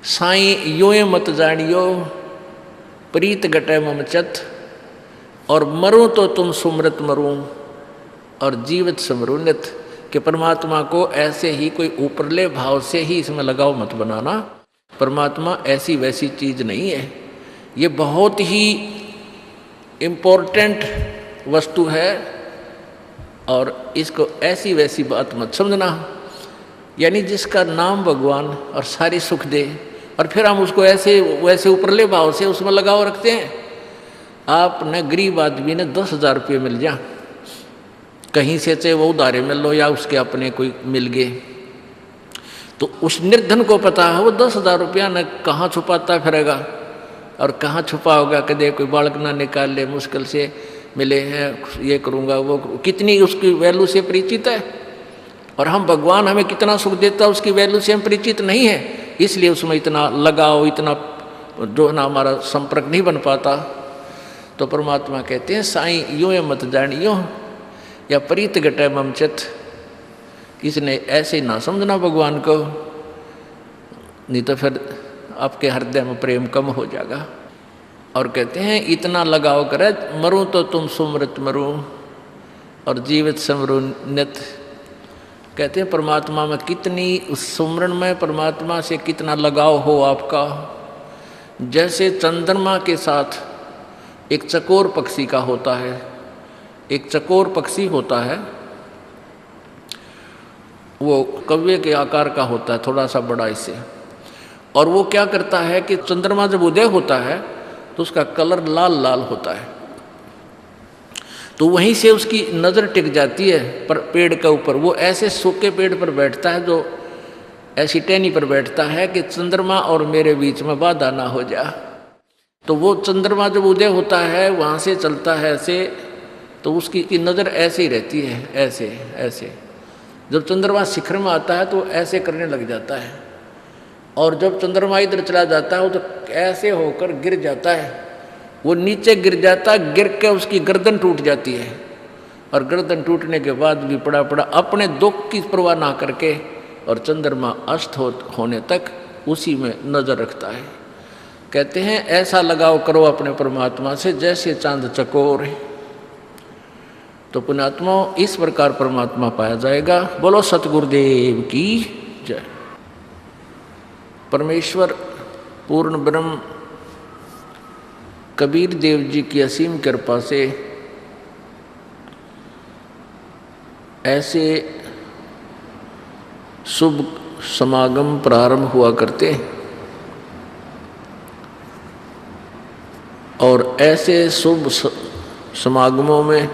साईं यों मत जानियो प्रीत गटे ममचत, और मरूं तो तुम सुमरत मरूं और जीवित समरूनित। कि परमात्मा को ऐसे ही कोई ऊपरले भाव से ही इसमें लगाव मत बनाना। परमात्मा ऐसी वैसी चीज नहीं है, ये बहुत ही इम्पोर्टेंट वस्तु है, और इसको ऐसी वैसी बात मत समझना। यानी जिसका नाम भगवान और सारी सुख दे, और फिर हम उसको ऐसे वैसे ऊपरले भाव से उसमें लगाव रखते हैं। आपने गरीब आदमी ने 10,000 रुपये मिल जा, कहीं से चाहे वो उधारे मिल लो या उसके अपने कोई मिल गए, तो उस निर्धन को पता है वो 10,000 रुपया न कहाँ छुपाता फिरेगा और कहाँ छुपा होगा, कदे कोई बालक ना निकाल ले, मुश्किल से मिले हैं, ये करूँगा वो करूँ, कितनी उसकी वैल्यू से परिचित है। और हम भगवान हमें कितना सुख देता है उसकी वैल्यू से हम परिचित नहीं है, इसलिए उसमें इतना लगाव, इतना जो ना हमारा संपर्क नहीं बन पाता। तो परमात्मा कहते हैं साईं यूँ मत जानियो या प्रीत गटे ममचत, इसने ऐसे ना समझना भगवान को, नहीं तो फिर आपके हृदय में प्रेम कम हो जाएगा। और कहते हैं इतना लगाव करे, मरूं तो तुम सुमृत मरूं और जीवित समरूनित। कहते हैं परमात्मा में कितनी, उस सुमरण में परमात्मा से कितना लगाव हो आपका। जैसे चंद्रमा के साथ एक चकोर पक्षी का होता है, एक चकोर पक्षी होता है, वो कव्वे के आकार का होता है, थोड़ा सा बड़ा इससे, और वो क्या करता है कि चंद्रमा जब उदय होता है तो उसका कलर लाल लाल होता है, तो वहीं से उसकी नज़र टिक जाती है पर पेड़ के ऊपर। वो ऐसे सूखे पेड़ पर बैठता है, जो ऐसी टहनी पर बैठता है कि चंद्रमा और मेरे बीच में बाधा ना हो जा। तो वो चंद्रमा जब उदय होता है वहाँ से चलता है ऐसे, तो उसकी नज़र ऐसे ही रहती है, ऐसे ऐसे। जब चंद्रमा शिखर में आता है तो ऐसे करने लग जाता है, और जब चंद्रमा इधर चला जाता है तो ऐसे होकर गिर जाता है, वो नीचे गिर जाता है, गिर के उसकी गर्दन टूट जाती है, और गर्दन टूटने के बाद भी पड़ा पड़ा अपने दुख की परवाह ना करके और चंद्रमा अस्त होने तक उसी में नज़र रखता है। कहते हैं ऐसा लगाव करो अपने परमात्मा से जैसे चांद चकोर है, तो पुण्यात्मा इस प्रकार परमात्मा पाया जाएगा। बोलो सतगुरुदेव की जय। परमेश्वर पूर्ण ब्रह्म कबीर देव जी की असीम कृपा से ऐसे शुभ समागम प्रारंभ हुआ करते, और ऐसे शुभ समागमों में,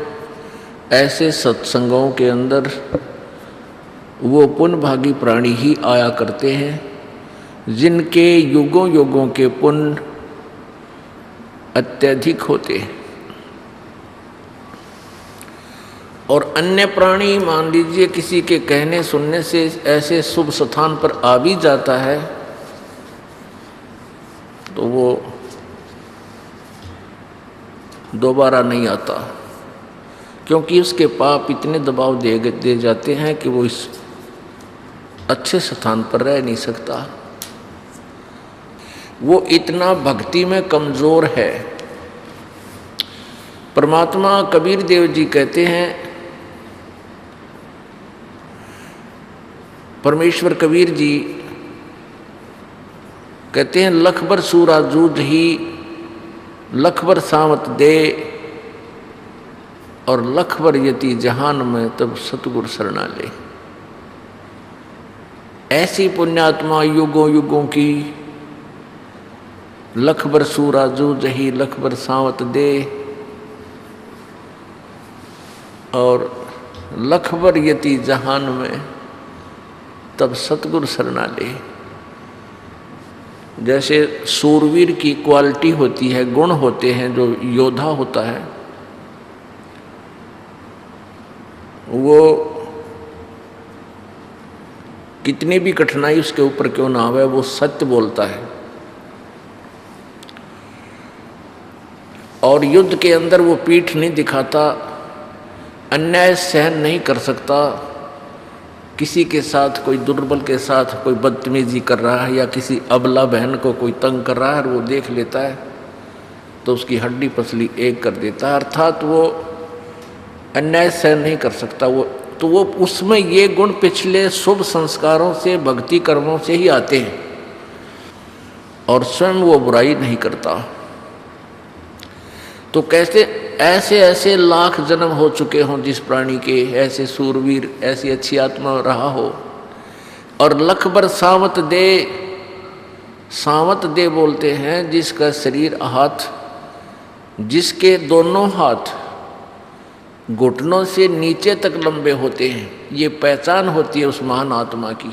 ऐसे सत्संगों के अंदर वो पुण्य भागी प्राणी ही आया करते हैं जिनके युगों युगों के पुण्य अत्यधिक होते हैं। और अन्य प्राणी मान लीजिए किसी के कहने सुनने से ऐसे शुभ स्थान पर आ भी जाता है तो वो दोबारा नहीं आता, क्योंकि उसके पाप इतने दबाव दे जाते हैं कि वो इस अच्छे स्थान पर रह नहीं सकता। वो इतना भक्ति में कमज़ोर है। परमात्मा कबीर देव जी कहते हैं, परमेश्वर कबीर जी कहते हैं लख बर सूरा जूझ ही लख बर सावत दे, और लख बर यति जहान में तब सतगुरु शरणा ले। ऐसी पुण्यात्मा युगों युगों की लख बर सूरा जूझ ही लख बर सावत दे, और लख बर यति जहान में तब सतगुरु शरणा ले। जैसे सूरवीर की क्वालिटी होती है, गुण होते हैं, जो योद्धा होता है वो कितनी भी कठिनाई उसके ऊपर क्यों ना आवे वो सत्य बोलता है, और युद्ध के अंदर वो पीठ नहीं दिखाता, अन्याय सहन नहीं कर सकता किसी के साथ, कोई दुर्बल के साथ कोई बदतमीजी कर रहा है या किसी अबला बहन को कोई तंग कर रहा है और वो देख लेता है तो उसकी हड्डी पसली एक कर देता है, अर्थात वो अन्याय सहन नहीं कर सकता। वो उसमें ये गुण पिछले शुभ संस्कारों से, भक्ति कर्मों से ही आते हैं और स्वयं वो बुराई नहीं करता। तो कैसे ऐसे ऐसे लाख जन्म हो चुके हों जिस प्राणी के, ऐसे सूरवीर, ऐसी अच्छी आत्मा रहा हो, और लख भर सावत दे बोलते हैं जिसका शरीर हाथ, जिसके दोनों हाथ घुटनों से नीचे तक लंबे होते हैं, ये पहचान होती है उस महान आत्मा की।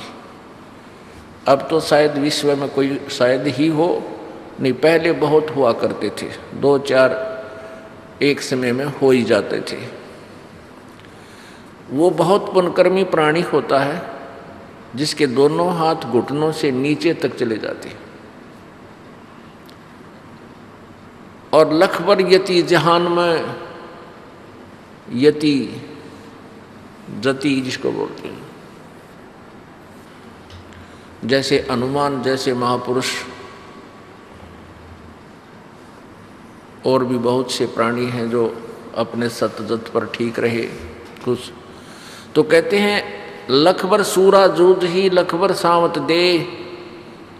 अब तो शायद विश्व में कोई शायद ही हो, नहीं पहले बहुत हुआ करते थे, 2-4 एक समय में हो ही जाते थे। वो बहुत पुण्यकर्मी प्राणी होता है जिसके दोनों हाथ घुटनों से नीचे तक चले जाते हैं। और लखबर यति जहान में, यति जति जिसको बोलते हैं, जैसे हनुमान जैसे महापुरुष और भी बहुत से प्राणी हैं जो अपने सतजत पर ठीक रहे कुछ। तो कहते हैं लखबर सूरा जूझ ही लखबर सावत दे,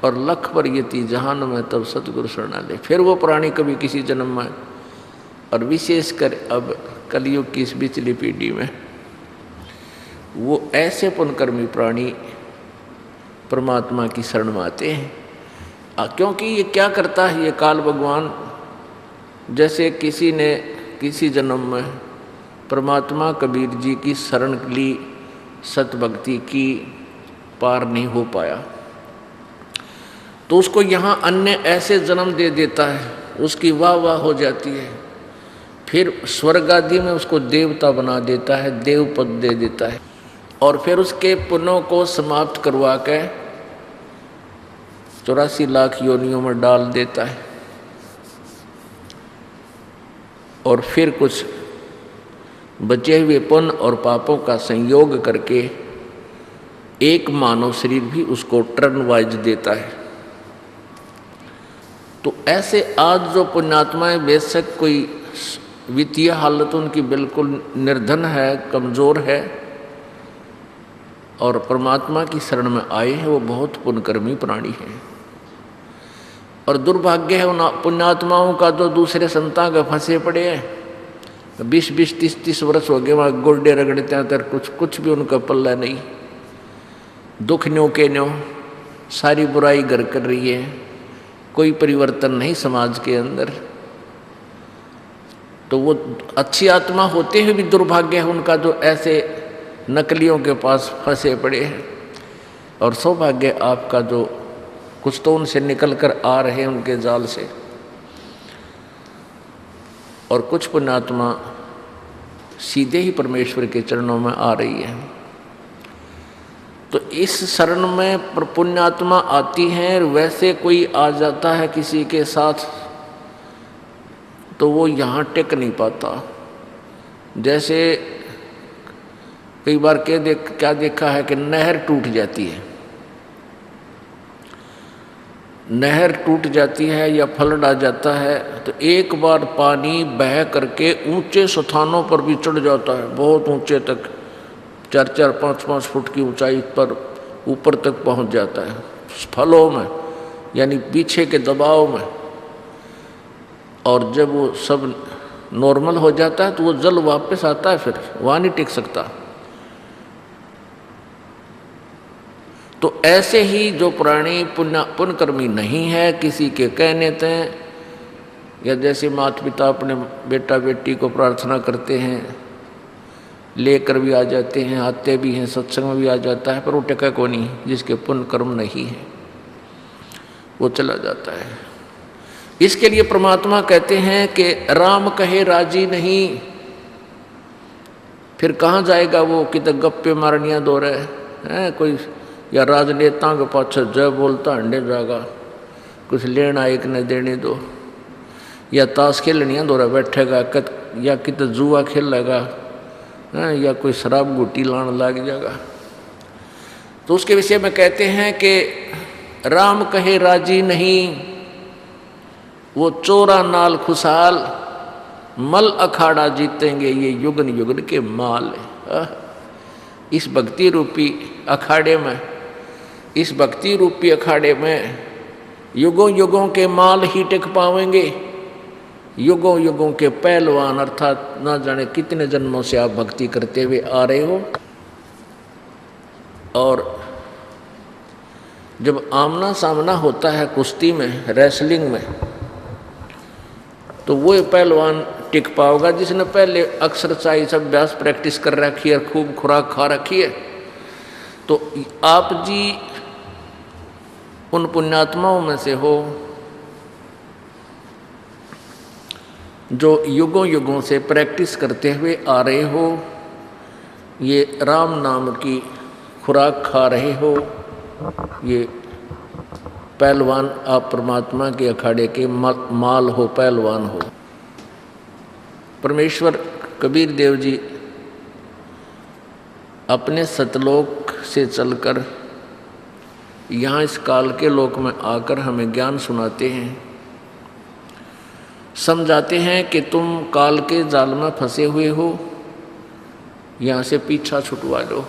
और लखबर यति जहान में तब सतगुरु शरणालय। फिर वो प्राणी कभी किसी जन्म में, और विशेषकर अब कलयुग की इस पिछली पीढ़ी में, वो ऐसे पुण्यकर्मी प्राणी परमात्मा की शरण में आते हैं। क्योंकि ये क्या करता है, ये काल भगवान, जैसे किसी ने किसी जन्म में परमात्मा कबीर जी की शरण ली, सतभक्ति की, पार नहीं हो पाया, तो उसको यहाँ अन्य ऐसे जन्म दे देता है, उसकी वाह वाह हो जाती है, फिर स्वर्ग आदि में उसको देवता बना देता है, देव पद दे देता है, और फिर उसके पुण्यों को समाप्त करवा के 84 लाख योनियों में डाल देता है, और फिर कुछ बचे हुए पुण्य और पापों का संयोग करके एक मानव शरीर भी उसको टर्न वाइज देता है। तो ऐसे आज जो पुण्यात्माएं, बेशक कोई वित्तीय हालत उनकी बिल्कुल निर्धन है, कमज़ोर है, और परमात्मा की शरण में आए हैं, वो बहुत पुण्यकर्मी प्राणी हैं। और दुर्भाग्य है उन पुण्यात्माओं का जो दूसरे संतां के फंसे पड़े हैं, 20-20, 30-30 वर्ष हो गए वहाँ गोल्डे रगड़ते हैं, तर कुछ भी उनका पल्ला नहीं, दुख न्यों के न्यों, सारी बुराई घर कर रही है, कोई परिवर्तन नहीं समाज के अंदर। तो वो अच्छी आत्मा होते हुए भी दुर्भाग्य है उनका जो ऐसे नकलियों के पास फंसे पड़े हैं। और सौभाग्य आपका जो कुछ तो उनसे निकल कर आ रहे हैं उनके जाल से, और कुछ पुण्यात्मा सीधे ही परमेश्वर के चरणों में आ रही है। तो इस शरण में पुण्यात्मा आती हैं, वैसे कोई आ जाता है किसी के साथ तो वो यहाँ टिक नहीं पाता। जैसे कई बार क्या देखा है कि नहर टूट जाती है, नहर टूट जाती है या फ्लड आ जाता है, तो एक बार पानी बह करके ऊंचे स्थानों पर भी चढ़ जाता है, बहुत ऊंचे तक, 4-4, 5-5 फुट की ऊंचाई पर ऊपर तक पहुंच जाता है, फलों में यानी पीछे के दबाव में। और जब वो सब नॉर्मल हो जाता है तो वो जल वापस आता है, फिर वहाँ नहीं टिक सकता। तो ऐसे ही जो प्राणी पुण्यकर्मी नहीं है, किसी के कहने ते, या जैसे माता पिता अपने बेटा बेटी को प्रार्थना करते हैं, लेकर भी आ जाते हैं, आते भी हैं, सत्संग में भी आ जाता है, पर वो टिका को नहीं, जिसके पुण्य कर्म नहीं है वो चला जाता है। इसके लिए परमात्मा कहते हैं कि राम कहे राजी नहीं, फिर कहाँ जाएगा वो, कितने गप्पे मारनियाँ दो रहे हैं कोई, या राजनेता के पाछे जय बोलता हंडे जाएगा, कुछ लेना एक न देने दो, या ताश खेलनियाँ दो रहा बैठेगा, या कितने जुआ खेलेगा, या कोई शराब गुटी लाने लग जाएगा। तो उसके विषय में कहते हैं कि राम कहे राजी नहीं, वो चोरा नाल खुशहाल, मल अखाड़ा जीतेंगे ये युगन युगन के माल। इस भक्ति रूपी अखाड़े में, इस भक्ति रूपी अखाड़े में युगों युगों के माल ही टिक पावेंगे। युगों युगों के पहलवान, अर्थात ना जाने कितने जन्मों से आप भक्ति करते हुए आ रहे हो, और जब आमना सामना होता है कुश्ती में, रेसलिंग में, तो वो पहलवान टिक पाओगा जिसने पहले एक्सरसाइज अभ्यास प्रैक्टिस कर रखी है, खूब खुराक खा रखी है। तो आप जी उन पुण्यात्माओं में से हो जो युगों युगों से प्रैक्टिस करते हुए आ रहे हो, ये राम नाम की खुराक खा रहे हो, ये पहलवान आप परमात्मा के अखाड़े के माल हो, पहलवान हो। परमेश्वर कबीर देव जी अपने सतलोक से चलकर यहाँ इस काल के लोक में आकर हमें ज्ञान सुनाते हैं, समझाते हैं कि तुम काल के जाल में फंसे हुए हो, यहाँ से पीछा छुटवा लो।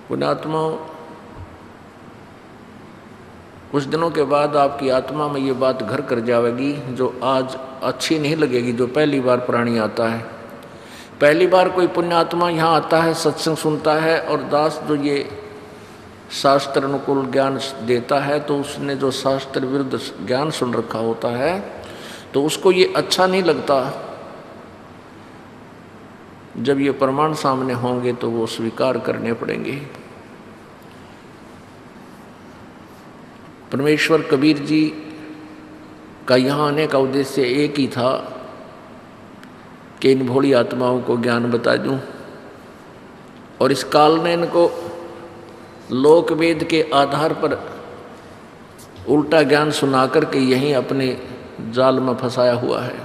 पुण्यात्माओं, कुछ दिनों के बाद आपकी आत्मा में ये बात घर कर जाएगी जो आज अच्छी नहीं लगेगी। जो पहली बार प्राणी आता है, पहली बार कोई पुण्यात्मा यहाँ आता है, सत्संग सुनता है, और दास जो ये शास्त्र अनुकूल ज्ञान देता है, तो उसने जो शास्त्र विरुद्ध ज्ञान सुन रखा होता है, तो उसको ये अच्छा नहीं लगता। जब ये प्रमाण सामने होंगे तो वो स्वीकार करने पड़ेंगे। परमेश्वर कबीर जी का यहाँ आने का उद्देश्य एक ही था कि इन भोली आत्माओं को ज्ञान बता दूं, और इस काल ने इनको लोक वेद के आधार पर उल्टा ज्ञान सुना करके यहीं अपने जाल में फंसाया हुआ है।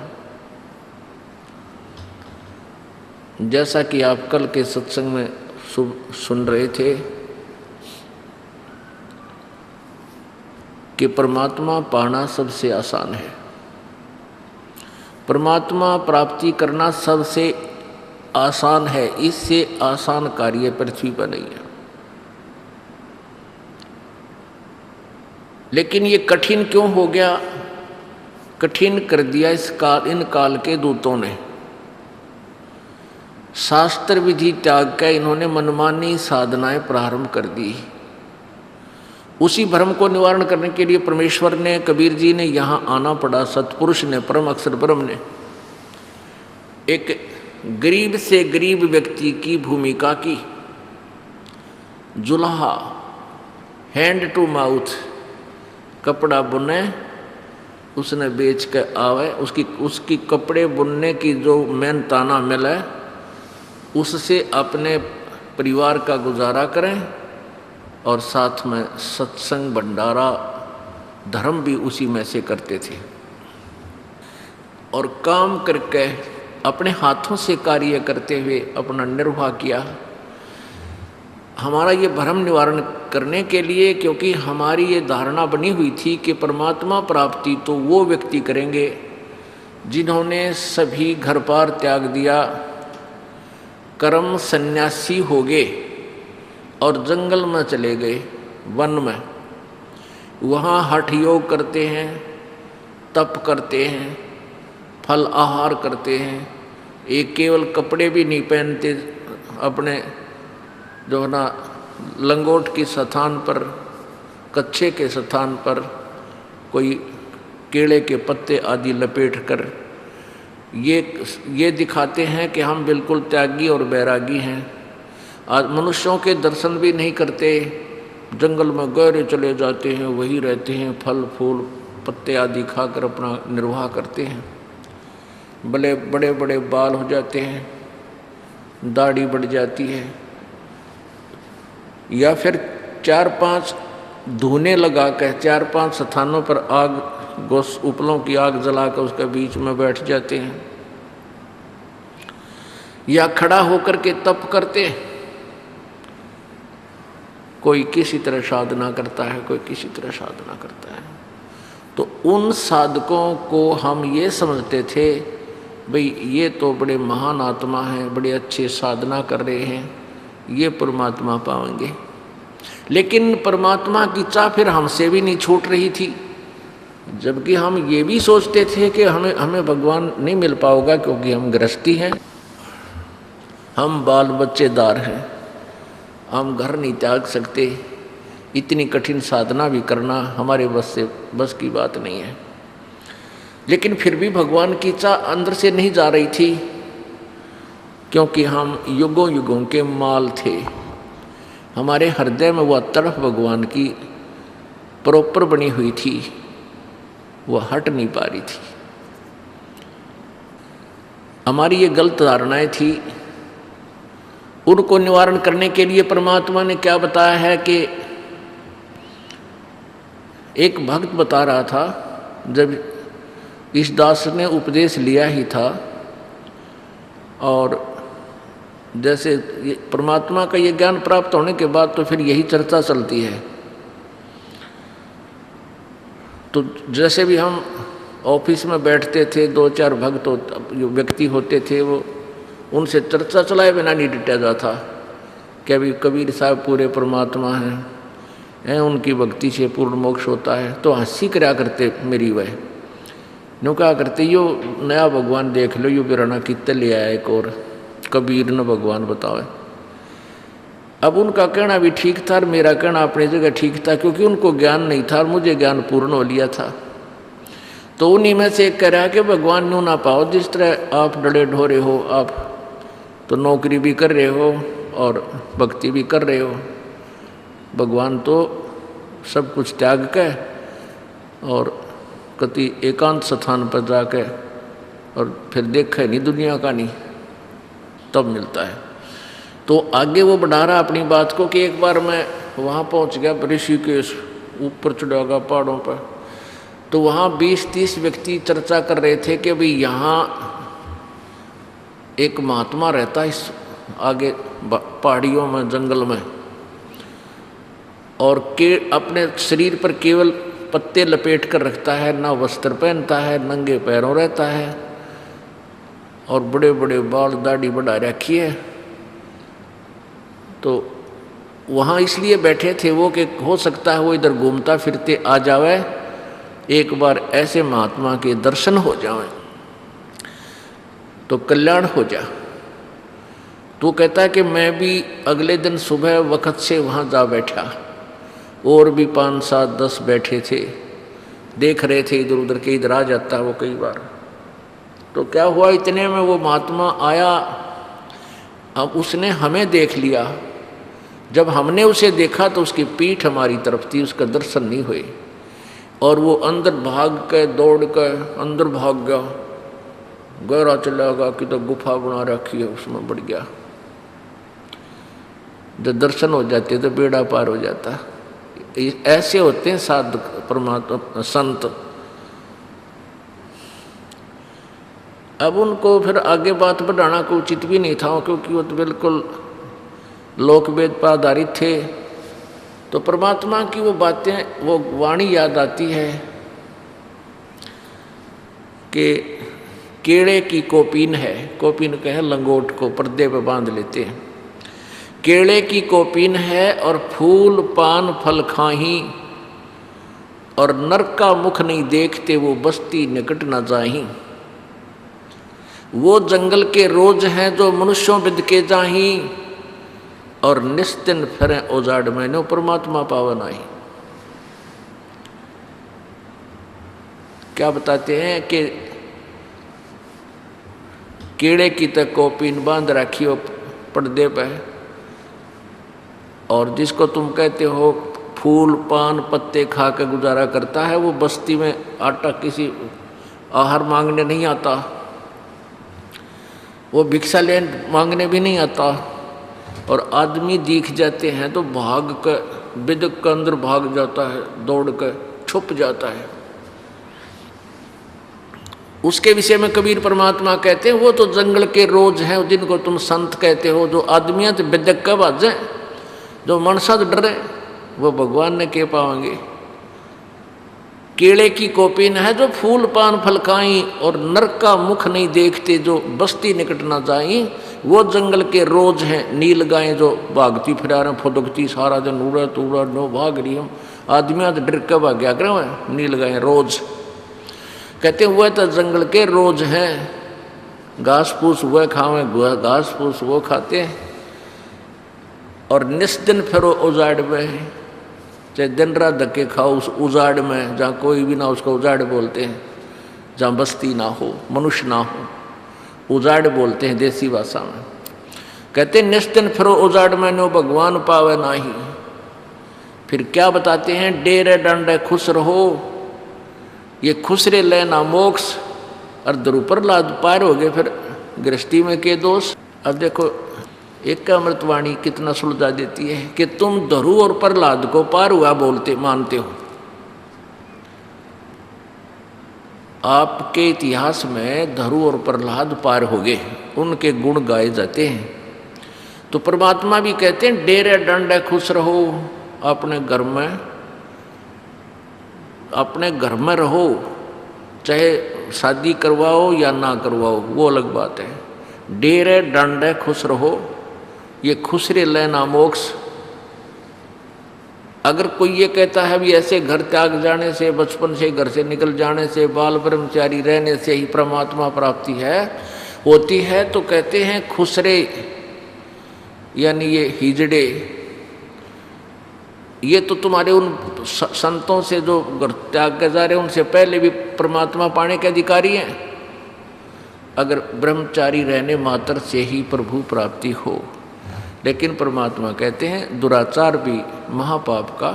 जैसा कि आप कल के सत्संग में सुन रहे थे कि परमात्मा पाना सबसे आसान है, परमात्मा प्राप्ति करना सबसे आसान है, इससे आसान कार्य पृथ्वी पर नहीं है। लेकिन ये कठिन क्यों हो गया? कठिन कर दिया इन काल के दूतों ने। शास्त्र विधि त्याग कर इन्होंने मनमानी साधनाएं प्रारंभ कर दी। उसी भ्रम को निवारण करने के लिए परमेश्वर ने, कबीर जी ने यहाँ आना पड़ा। सतपुरुष ने, परम अक्षर ब्रह्म ने एक गरीब से गरीब व्यक्ति की भूमिका की। जुल्हा, हैंड टू माउथ, कपड़ा बुने, उसने बेच के आवे, उसकी कपड़े बुनने की जो मेहनताना मिले उससे अपने परिवार का गुजारा करें, और साथ में सत्संग, भंडारा, धर्म भी उसी में से करते थे। और काम करके अपने हाथों से कार्य करते हुए अपना निर्वाह किया। हमारा ये भ्रम निवारण करने के लिए, क्योंकि हमारी ये धारणा बनी हुई थी कि परमात्मा प्राप्ति तो वो व्यक्ति करेंगे जिन्होंने सभी घर पार त्याग दिया, कर्म सन्यासी हो गए और जंगल में चले गए, वन में। वहाँ हठ योग करते हैं, तप करते हैं, फल आहार करते हैं। एक केवल कपड़े भी नहीं पहनते, अपने जो है ना लंगोट के स्थान पर, कच्छे के स्थान पर कोई केले के पत्ते आदि लपेट कर ये दिखाते हैं कि हम बिल्कुल त्यागी और बैरागी हैं। आज मनुष्यों के दर्शन भी नहीं करते, जंगल में गहरे चले जाते हैं, वही रहते हैं, फल फूल पत्ते आदि खाकर अपना निर्वाह करते हैं। बड़े बड़े बड़े बाल हो जाते हैं, दाढ़ी बढ़ जाती है, या फिर 4-5 धूने लगा कर 4-5 स्थानों पर आग, गोस उपलों की आग जलाकर उसके बीच में बैठ जाते हैं, या खड़ा होकर के तप करते हैं। कोई किसी तरह साधना करता है, कोई किसी तरह साधना करता है। तो उन साधकों को हम ये समझते थे भाई ये तो बड़े महान आत्मा हैं, बड़े अच्छे साधना कर रहे हैं, ये परमात्मा पाएंगे। लेकिन परमात्मा की चाह फिर हमसे भी नहीं छूट रही थी, जबकि हम ये भी सोचते थे कि हमें भगवान नहीं मिल पाएगा क्योंकि हम गृहस्थी हैं, हम बाल बच्चेदार हैं, हम घर नहीं त्याग सकते, इतनी कठिन साधना भी करना हमारे बस की बात नहीं है। लेकिन फिर भी भगवान की चाह अंदर से नहीं जा रही थी, क्योंकि हम युगों युगों के माल थे। हमारे हृदय में वह तड़फ भगवान की प्रॉपर बनी हुई थी, वह हट नहीं पा रही थी। हमारी ये गलत धारणाएं थी, उनको निवारण करने के लिए परमात्मा ने क्या बताया है कि एक भक्त बता रहा था, जब इस दास ने उपदेश लिया ही था और जैसे परमात्मा का ये ज्ञान प्राप्त होने के बाद तो फिर यही चर्चा चलती है। तो जैसे भी हम ऑफिस में बैठते थे, दो चार भक्त जो व्यक्ति होते थे वो उनसे चर्चा चलाए बिना नहीं डिटा जाता कि अभी कबीर साहब पूरे परमात्मा हैं, उनकी भक्ति से पूर्ण मोक्ष होता है। तो हंसी करा करते मेरी वह नो क्या करते, यो नया भगवान देख लो, यो बिराना कितने ले आया एक और कबीर न भगवान बताओ। अब उनका कहना भी ठीक था और मेरा कहना अपनी जगह ठीक था, क्योंकि उनको ज्ञान नहीं था और मुझे ज्ञान पूर्ण हो लिया था। तो उन्हीं में से एक कह रहा कि भगवान न्यू ना पाओ, जिस तरह आप डरे ढोरे हो, आप तो नौकरी भी कर रहे हो और भक्ति भी कर रहे हो, भगवान तो सब कुछ त्याग के और कति एकांत स्थान पर जाके और फिर देखा नहीं दुनिया का नहीं, तब मिलता है। तो आगे वो बढ़ा रहा अपनी बात को कि एक बार मैं वहाँ पहुँच गया ऋषिकेश, ऊपर चढ़ा गया पहाड़ों पर। तो वहाँ 20-30 व्यक्ति चर्चा कर रहे थे कि भाई यहाँ एक महात्मा रहता है इस आगे पहाड़ियों में, जंगल में, और अपने शरीर पर केवल पत्ते लपेट कर रखता है, ना वस्त्र पहनता है, नंगे पैरों रहता है और बड़े बड़े बाल दाढ़ी बढ़ा रखी है। तो वहाँ इसलिए बैठे थे वो कि हो सकता है वो इधर घूमता फिरते आ जावे, एक बार ऐसे महात्मा के दर्शन हो जाए तो कल्याण हो जा। तो कहता है कि मैं भी अगले दिन सुबह वक्त से वहाँ जा बैठा, और भी 5, 7, 10 बैठे थे, देख रहे थे इधर उधर के, इधर आ जाता वो कई बार। तो क्या हुआ, इतने में वो महात्मा आया। अब उसने हमें देख लिया, जब हमने उसे देखा तो उसकी पीठ हमारी तरफ थी, उसका दर्शन नहीं हुए, और वो अंदर भाग के दौड़ कर अंदर भाग गया, गहरा चला गया कि तो गुफा बना रखी है उसमें बढ़ गया। जब दर्शन हो जाते तो बेड़ा पार हो जाता। ऐसे होते हैं साधक परमात्मा संत। अब उनको फिर आगे बात बढ़ाना को उचित भी नहीं था, क्योंकि वो तो बिल्कुल लोकवेद पर आधारित थे। तो परमात्मा की वो बातें, वो वाणी याद आती है कि केड़े की कोपीन है, कोपीन कहे लंगोट को पर्दे पे बांध लेते हैं, केड़े की कोपीन है और फूल पान फल खाही, और नरक का मुख नहीं देखते वो बस्ती निकट न जाही। वो जंगल के रोज हैं जो मनुष्यों बिद के जाही, और निस्तिन फिरे उजाड़ मैंने परमात्मा पावन आई। क्या बताते हैं कि कीड़े की तक कोपीन बांध रखी हो पर्दे पर, और जिसको तुम कहते हो फूल पान पत्ते खा के गुजारा करता है, वो बस्ती में आटा किसी आहार मांगने नहीं आता, वो भिक्षा ले मांगने भी नहीं आता। और आदमी दिख जाते हैं तो भाग कर बिदक के अंदर भाग जाता है, दौड़ कर छुप जाता है। उसके विषय में कबीर परमात्मा कहते हैं वो तो जंगल के रोज हैं, जिनको तुम संत कहते हो, जो आदमियां तो बिदक का भाजे, जो मनसा डरे वो भगवान ने के पाएंगे। केले की कोपिन है जो फूल पान फल खाई और नरक का मुख नहीं देखते, जो बस्ती निकट ना जाई। वो जंगल के रोज हैं नील गायें जो भागती फिरा रहे फुदकती सारा दिन उड़ा तूड़ा नो भाग रही हम आदमियाँ तो डर के भाग्या करें। नील गायें रोज कहते हुए तो जंगल के रोज हैं, घास फूस हुए खावे घास फूस वो खाते हैं। और निस्दिन फिरो उजाड़ में, चाहे दिन रात धक्के खाओ उस उजाड़ में जहाँ कोई भी ना, उसको उजाड़ बोलते हैं। जहाँ बस्ती ना हो मनुष्य ना हो उजाड़ बोलते हैं देसी भाषा में। कहते निस्दिन फिरो उजाड़ में नो भगवान पावे नाही। फिर क्या बताते हैं, डेरे डंडे खुश रहो, ये खुसरे लेना मोक्ष। और ध्रुव प्रहलाद पार हो गए फिर गृहस्थी में के दोष। अब देखो एक का अमृतवाणी कितना सुलझा देती है कि तुम ध्रुव और प्रहलाद को पार हुआ बोलते मानते हो। आपके इतिहास में ध्रुव और प्रहलाद पार हो गए, उनके गुण गाए जाते हैं। तो परमात्मा भी कहते हैं डेरे डंडे खुश रहो, अपने घर में रहो, चाहे शादी करवाओ या ना करवाओ वो अलग बात है। डेरे डंडे खुश रहो, ये खुसरे लेना मोक्ष। अगर कोई ये कहता है भी ऐसे घर त्याग जाने से, बचपन से घर से निकल जाने से, बाल ब्रह्मचारी रहने से ही परमात्मा प्राप्ति होती है, तो कहते हैं खुसरे यानी ये हिजड़े, ये तो तुम्हारे उन संतों से जो घर त्याग के जा रहे हैं उनसे पहले भी परमात्मा पाने के अधिकारी हैं। अगर ब्रह्मचारी रहने मात्र से ही प्रभु प्राप्ति हो। लेकिन परमात्मा कहते हैं दुराचार भी महापाप का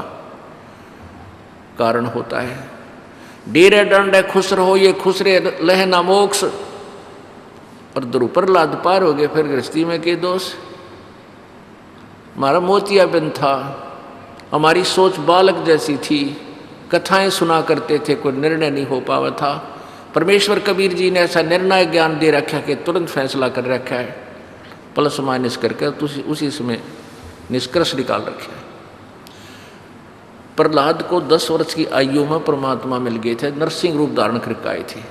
कारण होता है। डेरे डंडे खुश रहो, ये खुसरे लहना मोक्ष। और ध्रुव प्रहलाद पार हो गए फिर गृहस्थी में के दोष। हमारा मोतिया बिन था, हमारी सोच बालक जैसी थी, कथाएं सुना करते थे, कोई निर्णय नहीं हो पावा था। परमेश्वर कबीर जी ने ऐसा निर्णायक ज्ञान दे रखा कि तुरंत फैसला कर रखा है, प्लस माइनस करके उसी समय निष्कर्ष निकाल रखे हैं। प्रहलाद को 10 वर्ष की आयु में परमात्मा मिल गए थे, नरसिंह रूप धारण करके आए थे।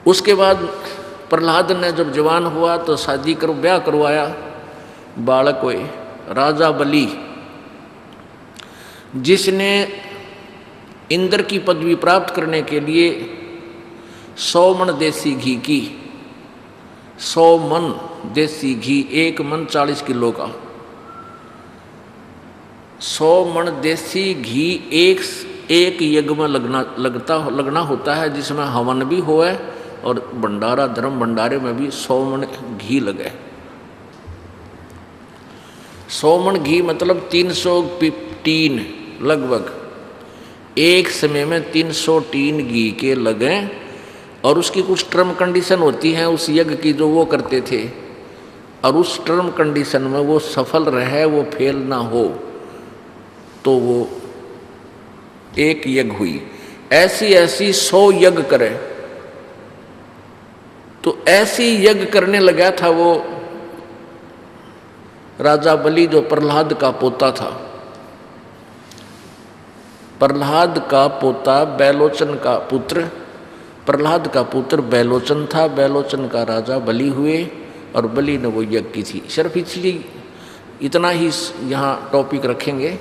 उसके बाद प्रहलाद ने जब जवान हुआ तो शादी करो ब्याह करवाया, बालक हुए। राजा बलि जिसने इंद्र की पदवी प्राप्त करने के लिए 100 मन देसी घी की, 100 मन देसी घी, 1 मन 40 किलो का, 100 मन देसी घी एक यज्ञ में लगना होता है, जिसमें हवन भी होए और भंडारा धर्म भंडारे में भी 100 मन घी लगे। 100 मन घी मतलब 300 टीन लगभग, एक समय में 300 टीन घी के लगे। और उसकी कुछ टर्म कंडीशन होती हैं उस यज्ञ की जो वो करते थे, और उस टर्म कंडीशन में वो सफल रहे, वो फेल ना हो, तो वो एक यज्ञ हुई। ऐसी 100 यज्ञ करे, तो ऐसी यज्ञ करने लगा था वो राजा बलि, जो प्रहलाद का पोता था। प्रहलाद का पोता बैलोचन का पुत्र, प्रहलाद का पुत्र बैलोचन था, बैलोचन का राजा बलि हुए और बलि ने वो यज्ञ की थी। सिर्फ इसलिए इतना ही यहाँ टॉपिक रखेंगे।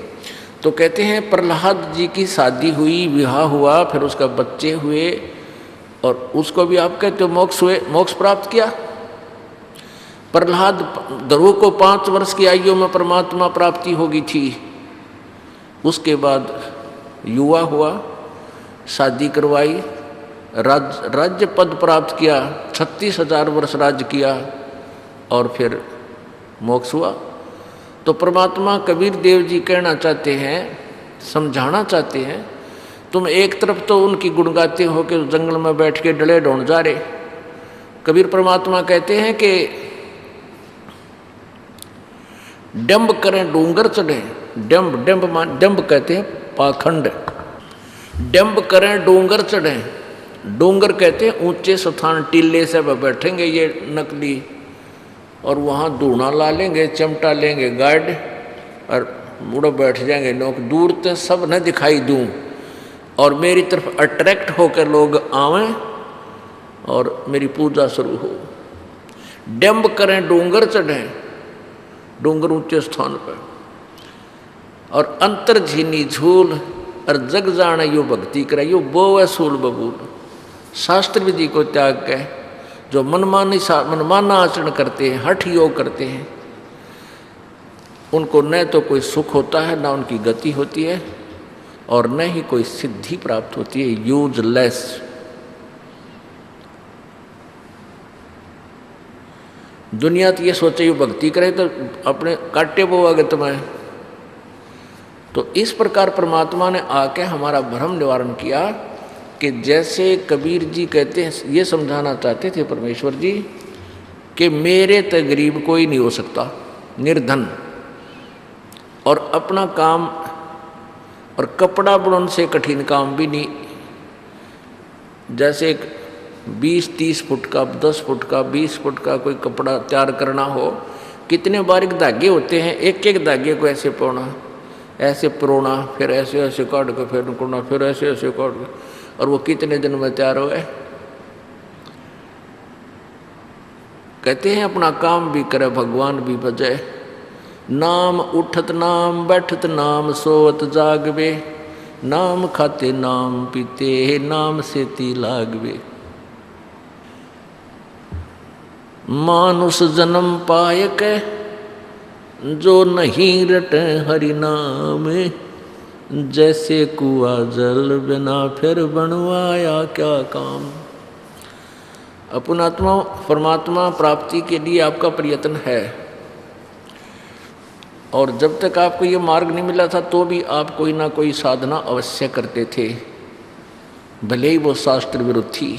तो कहते हैं प्रहलाद जी की शादी हुई, विवाह हुआ, फिर उसका बच्चे हुए, और उसको भी आप कहते हो मोक्ष हुए, मोक्ष प्राप्त किया। प्रहलाद ध्रुव को 5 वर्ष की आयु में परमात्मा प्राप्ति हो गई थी। उसके बाद युवा हुआ, शादी करवाई, राज्य पद प्राप्त किया, 36,000 वर्ष राज्य किया, और फिर मोक्ष हुआ। तो परमात्मा कबीर देव जी कहना चाहते हैं, समझाना चाहते हैं, तुम एक तरफ तो उनकी गुण गाते हो कि जंगल में बैठ के डले ढूंढ जा रहे। कबीर परमात्मा कहते हैं कि डंब करें डूंगर चढ़े, डंब कहते हैं पाखंड, डंब करें डूंगर चढ़े। डूंगर कहते हैं ऊंचे स्थान, टीले से बैठेंगे ये नकली और वहाँ धूना ला लेंगे, चिमटा लेंगे गार्ड और मुड़ो बैठ जाएंगे लोग, दूर तक सब न दिखाई दूँ और मेरी तरफ अट्रैक्ट होकर लोग आवें और मेरी पूजा शुरू हो। डंब करें, डोंगर चढ़ें, डोंगर ऊंचे स्थान पर, और अंतर झीनी झूल और जग जाने यो भक्ति करे, यो बोवे सूल बबूल। शास्त्र विधि को त्याग के जो मनमाना आचरण करते हैं, हठ योग करते हैं, उनको न तो कोई सुख होता है, न उनकी गति होती है, और न ही कोई सिद्धि प्राप्त होती है। यूजलेस। दुनिया तो ये सोचे ये भक्ति करे तो अपने काटे बोआगे तुम्हें। तो इस प्रकार परमात्मा ने आके हमारा भ्रम निवारण किया कि जैसे कबीर जी कहते हैं, ये समझाना चाहते थे परमेश्वर जी कि मेरे तो गरीब कोई नहीं हो सकता, निर्धन, और अपना काम और कपड़ा बुनने से कठिन काम भी नहीं। जैसे एक 20-30 फुट का, 10 फुट का, 20 फुट का कोई कपड़ा तैयार करना हो, कितने बारीक धागे होते हैं, एक एक धागे को ऐसे परोना, फिर ऐसे ऐसे काट के फिर निकलना, फिर ऐसे ऐसे काट के, और वो कितने दिन में तैयार हो गए। कहते हैं अपना काम भी करे, भगवान भी बजाए। नाम उठत नाम बैठत नाम सोवत जागवे, नाम खाते नाम पीते नाम से ती लागवे। मानुष जन्म पायक जो नहीं रटे हरि नाम, जैसे कुआ जल बिना फिर बनवाया क्या काम। अपनात्मा परमात्मा प्राप्ति के लिए आपका प्रयत्न है, और जब तक आपको ये मार्ग नहीं मिला था तो भी आप कोई ना कोई साधना अवश्य करते थे, भले ही वो शास्त्र विरुद्ध थी।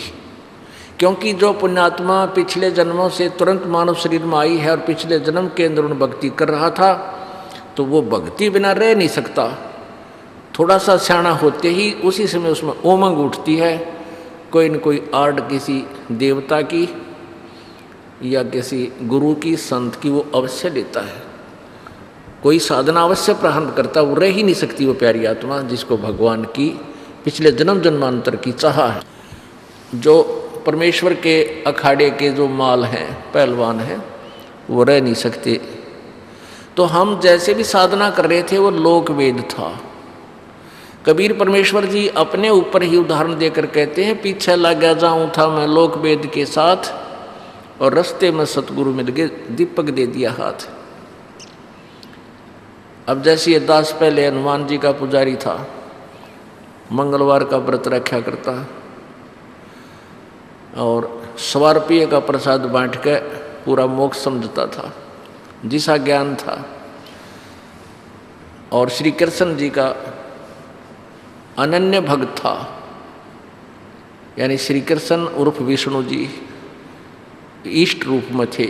क्योंकि जो पुण्यात्मा पिछले जन्मों से तुरंत मानव शरीर में आई है और पिछले जन्म के अंदर उन भक्ति कर रहा था, तो वो भक्ति बिना रह नहीं सकता। थोड़ा सा सियाना होते ही उसी समय उसमें उमंग उठती है, कोई न कोई आड़ किसी देवता की या किसी गुरु की, संत की वो अवश्य लेता है, कोई साधना अवश्य प्रारंभ करता। वो रह ही नहीं सकती वो प्यारी आत्मा जिसको भगवान की पिछले जन्म जन्मांतर की चाह है। जो परमेश्वर के अखाड़े के जो माल हैं, पहलवान हैं, वो रह नहीं सकते। तो हम जैसे भी साधना कर रहे थे वो लोक वेद था। कबीर परमेश्वर जी अपने ऊपर ही उदाहरण देकर कहते हैं, पीछे लगा जाऊं था मैं लोक वेद के साथ, और रास्ते में सतगुरु मिल गए, दीपक दे दिया हाथ। अब जैसे ये दास पहले हनुमान जी का पुजारी था, मंगलवार का व्रत रखा करता और 100 रुपये का प्रसाद बांट के पूरा मोक्ष समझता था, जिसा ज्ञान था। और श्री कृष्ण जी का अनन्य भक्त था, यानी श्री कृष्ण उर्फ विष्णु जी इष्ट रूप में थे,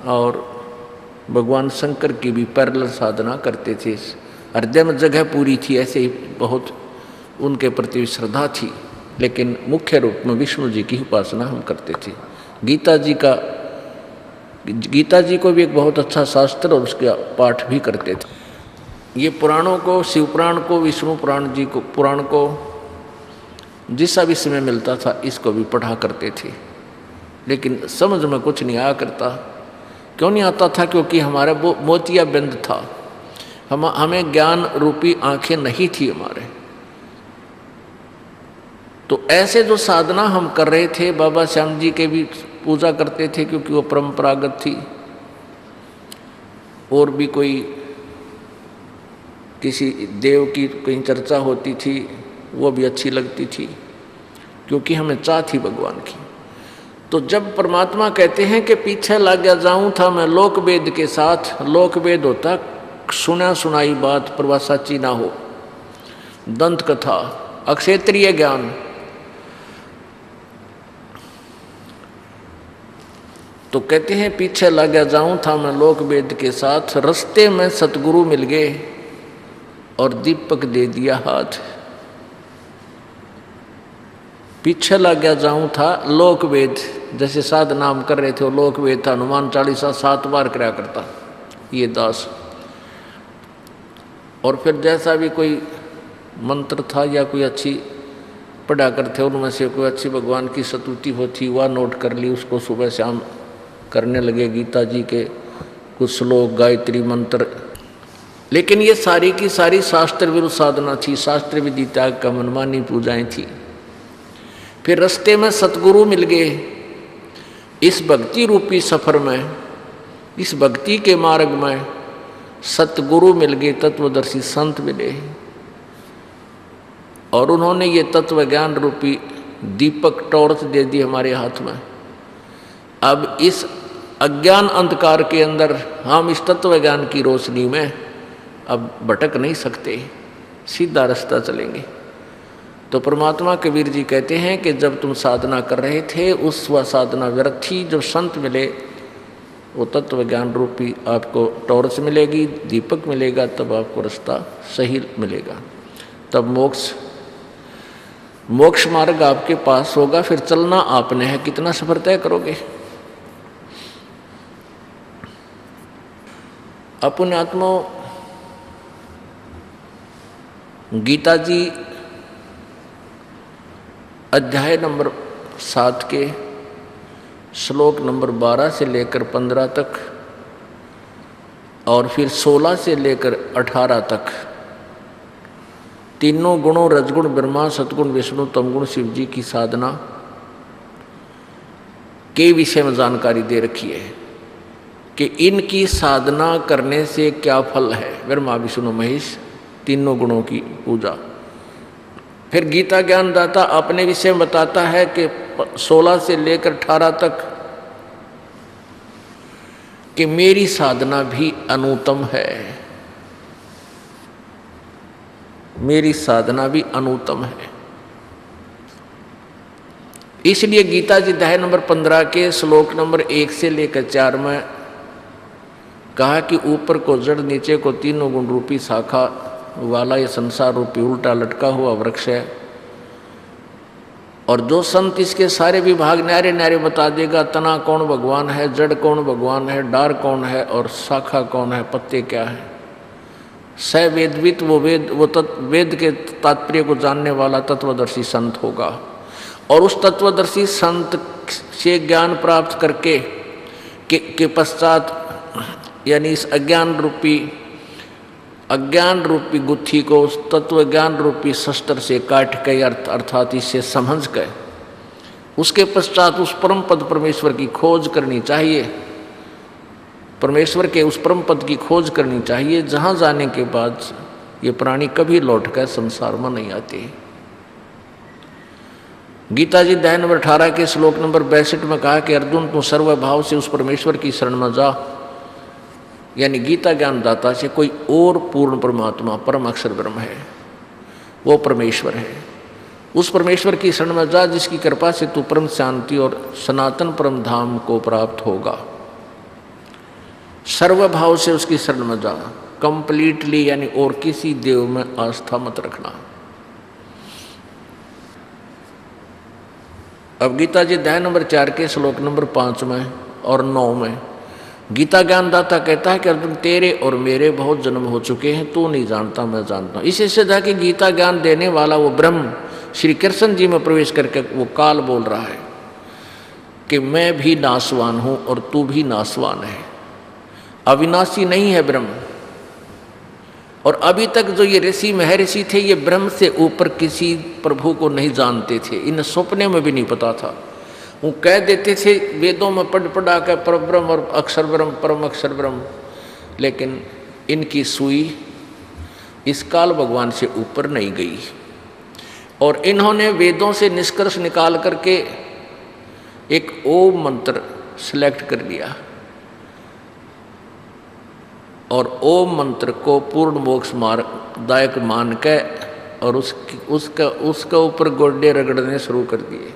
और भगवान शंकर की भी पैरेलल साधना करते थे। हृदय में जगह पूरी थी, ऐसे ही बहुत उनके प्रति श्रद्धा थी, लेकिन मुख्य रूप में विष्णु जी की उपासना हम करते थे। गीता जी को भी एक बहुत अच्छा शास्त्र और उसका पाठ भी करते थे। ये पुराणों को, शिव पुराण को, विष्णु पुराण जी को, पुराण को जिस भी समय मिलता था इसको भी पढ़ा करते थे, लेकिन समझ में कुछ नहीं आया करता। क्यों नहीं आता था? क्योंकि हमारा वो मोतिया बिंद था, हमें ज्ञान रूपी आंखें नहीं थी हमारे। तो ऐसे जो साधना हम कर रहे थे, बाबा श्याम जी के भी पूजा करते थे क्योंकि वो परंपरागत थी, और भी कोई किसी देव की कहीं चर्चा होती थी वो भी अच्छी लगती थी, क्योंकि हमें चाह थी भगवान की। तो जब परमात्मा कहते हैं कि पीछे लग गया जाऊं था मैं लोक वेद के साथ, लोक वेद होता सुना सुनाई बात पर वह सच्ची ना हो, दंत कथा, अक्षेत्रीय ज्ञान। तो कहते हैं पीछे लग गया जाऊं था मैं लोक वेद के साथ, रास्ते में सतगुरु मिल गए और दीपक दे दिया हाथ। पीछे लग गया जाऊं था लोक वेद, जैसे साध नाम कर रहे थे वो लोक वेद था, हनुमान चालीसा 7 बार कराया करता ये दास। और फिर जैसा भी कोई मंत्र था या कोई अच्छी पढ़ा करते उनमें से कोई अच्छी भगवान की स्तुति होती वह नोट कर ली, उसको सुबह शाम करने लगे, गीता जी के कुछ श्लोक, गायत्री मंत्र। लेकिन ये सारी की सारी शास्त्र विरुद्ध साधना थी, शास्त्र विधि त्याग का मनमानी पूजाएं थी। फिर रास्ते में सतगुरु मिल गए। इस भक्ति रूपी सफर में, इस भक्ति के मार्ग में सतगुरु मिल गए, तत्वदर्शी संत मिले और उन्होंने ये तत्व ज्ञान रूपी दीपक टॉर्च दे दी हमारे हाथ में। अब इस अज्ञान अंधकार के अंदर हम इस तत्व ज्ञान की रोशनी में अब भटक नहीं सकते, सीधा रास्ता चलेंगे। तो परमात्मा कबीर जी कहते हैं कि जब तुम साधना कर रहे थे उस वह साधना व्यर्थ थी, जब संत मिले वो तत्व ज्ञान रूपी आपको टॉर्च मिलेगी, दीपक मिलेगा, तब आपको रास्ता सही मिलेगा, तब मोक्ष मार्ग आपके पास होगा। फिर चलना आपने है, कितना सफर तय करोगे। अपने आत्मा गीता जी अध्याय नंबर 7 के श्लोक नंबर 12 से लेकर 15 तक और फिर 16 से लेकर 18 तक तीनों गुणों रजगुण ब्रह्मा, सतगुण विष्णु, तमगुण शिव जी की साधना के विषय में जानकारी दे रखी है कि इनकी साधना करने से क्या फल है। ब्रह्मा विष्णु महेश तीनों गुणों की पूजा। फिर गीता ज्ञान दाता अपने विषय में बताता है कि 16 से लेकर 18 तक कि मेरी साधना भी अनुत्तम है, मेरी साधना भी अनुत्तम है। इसलिए गीता जी अध्याय नंबर 15 के श्लोक नंबर 1 से लेकर 4 में कहा कि ऊपर को जड़, नीचे को तीनों गुण रूपी शाखा वाला ये संसार रूपी उल्टा लटका हुआ वृक्ष है। और जो संत इसके सारे विभाग न्यारे न्यारे बता देगा, तना कौन भगवान है, जड़ कौन भगवान है, डार कौन है और शाखा कौन है, पत्ते क्या है, स वेदवित वो वेद के तात्पर्य को जानने वाला तत्वदर्शी संत होगा। और उस तत्वदर्शी संत से ज्ञान प्राप्त करके के पश्चात यानी इस अज्ञान रूपी गुत्थी को उस तत्व ज्ञान रूपी शस्त्र से काट के अर्थात इससे समझ के उसके पश्चात उस परम पद परमेश्वर की खोज करनी चाहिए, परमेश्वर के उस परम पद की खोज करनी चाहिए, जहाँ जाने के बाद ये प्राणी कभी लौट कर संसार में नहीं आते। गीता जी अध्याय नंबर 18 के श्लोक नंबर 62 में कहा कि अर्जुन तू सर्वभाव से उस परमेश्वर की शरण में जा, यानी गीता ज्ञान दाता से कोई और पूर्ण परमात्मा परम अक्षर ब्रह्म है, वो परमेश्वर है। उस परमेश्वर की शरण में जा जिसकी कृपा से तू परम शांति और सनातन परम धाम को प्राप्त होगा। सर्वभाव से उसकी शरण में जा, कंप्लीटली, यानी और किसी देव में आस्था मत रखना। अब गीता जी अध्याय नंबर 4 के श्लोक नंबर 5 में और 9 में गीता ज्ञान दाता कहता है कि अर्जुन तेरे और मेरे बहुत जन्म हो चुके हैं, तू नहीं जानता मैं जानता हूँ। इसी से जाके गीता ज्ञान देने वाला वो ब्रह्म श्री कृष्ण जी में प्रवेश करके वो काल बोल रहा है कि मैं भी नासवान हूँ और तू भी नासवान है, अविनाशी नहीं है ब्रह्म। और अभी तक जो ये ऋषि महर्षि थे ये ब्रह्म से ऊपर किसी प्रभु को नहीं जानते थे, इन्हें सपने में भी नहीं पता था। वो कह देते थे वेदों में पढ़ा कर परब्रह्म और अक्षर ब्रह्म, परम अक्षर ब्रह्म, लेकिन इनकी सुई इस काल भगवान से ऊपर नहीं गई। और इन्होंने वेदों से निष्कर्ष निकाल करके एक ओम मंत्र सिलेक्ट कर लिया और ओम मंत्र को पूर्ण मोक्ष मार्गदायक मान के और उसका ऊपर गोडे रगड़ने शुरू कर दिए।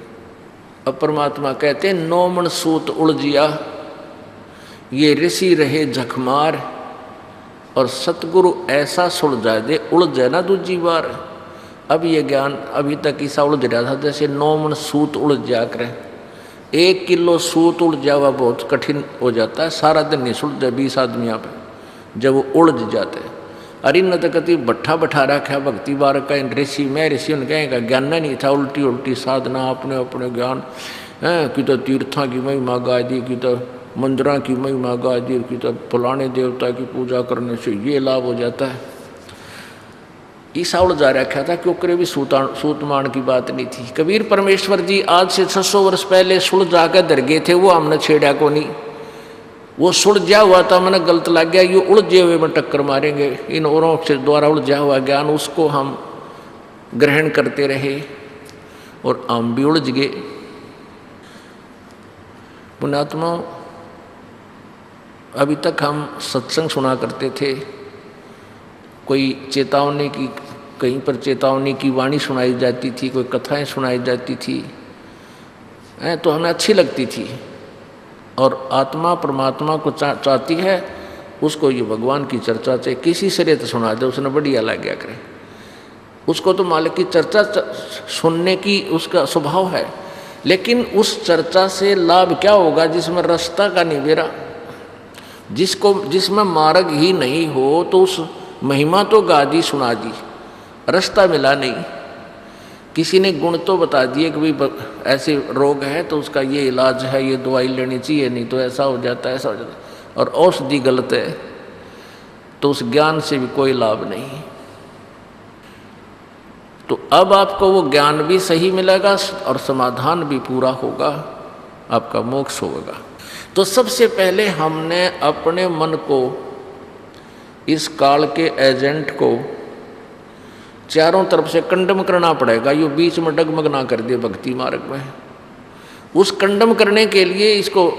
अब परमात्मा कहते हैं 9 मन सूत उलझिया, ये ऋषि रहे झकमार और सतगुरु ऐसा सुलझा दे उलझ जाए ना दूजी बार। अब ये ज्ञान अभी तक ऐसा उलझ रहा था जैसे 9 मन सूत उलझ जा करे, 1 किलो सूत उड़ जावा बहुत कठिन हो जाता है, सारा दिन नहीं सुलझ जाए 20 आदमियों पे जब वो उलझ जाते हैं। अरे न तो कति भट्ठा बैठा रखा भक्ति बार का इन ऋषि में ऋषि उनके ज्ञान नहीं था, उल्टी उल्टी साधना अपने अपने ज्ञान है कि तो तीर्थों की महिमा गा दी, कि तो मंदिरों की महिमा गा दी, कि तो फलाने देवता की पूजा करने से ये लाभ हो जाता है। ईसा उलझा रखा था क्योंकि भी सूतमान की बात नहीं थी। कबीर परमेश्वर जी आज से 600 वर्ष पहले सुलझा कर धर गए थे, वो हमने छेड़ा को नहीं, वो सुलझा हुआ था, मैंने गलत लग गया, ये उलझे हुए में टक्कर मारेंगे। इन औरों से द्वारा उलझा हुआ ज्ञान उसको हम ग्रहण करते रहे और हम भी उलझ गए। पुण्यात्मा, अभी तक हम सत्संग सुना करते थे, कोई चेतावनी की, कहीं पर चेतावनी की वाणी सुनाई जाती थी, कोई कथाएं सुनाई जाती थी, तो हमें अच्छी लगती थी। और आत्मा परमात्मा को चाहती है, उसको ये भगवान की चर्चा से किसी से तो सुना दे, उसने बढ़िया लग गया करे। उसको तो मालिक की चर्चा सुनने की उसका स्वभाव है, लेकिन उस चर्चा से लाभ क्या होगा जिसमें रास्ता का नहीं बेरा, जिसमें मार्ग ही नहीं हो, तो उस महिमा तो गा दी सुना दी, रास्ता मिला नहीं। किसी ने गुण तो बता दिए कि भाई ऐसे रोग है तो उसका ये इलाज है, ये दवाई लेनी चाहिए, नहीं तो ऐसा हो जाता है, ऐसा हो जाता है, और औषधि गलत है, तो उस ज्ञान से भी कोई लाभ नहीं। तो अब आपको वो ज्ञान भी सही मिलेगा और समाधान भी पूरा होगा, आपका मोक्ष होगा। तो सबसे पहले हमने अपने मन को, इस काल के एजेंट को चारों तरफ से कंडम करना पड़ेगा। ये बीच में डगमग ना कर दे भक्ति मार्ग में। उस कंडम करने के लिए, इसको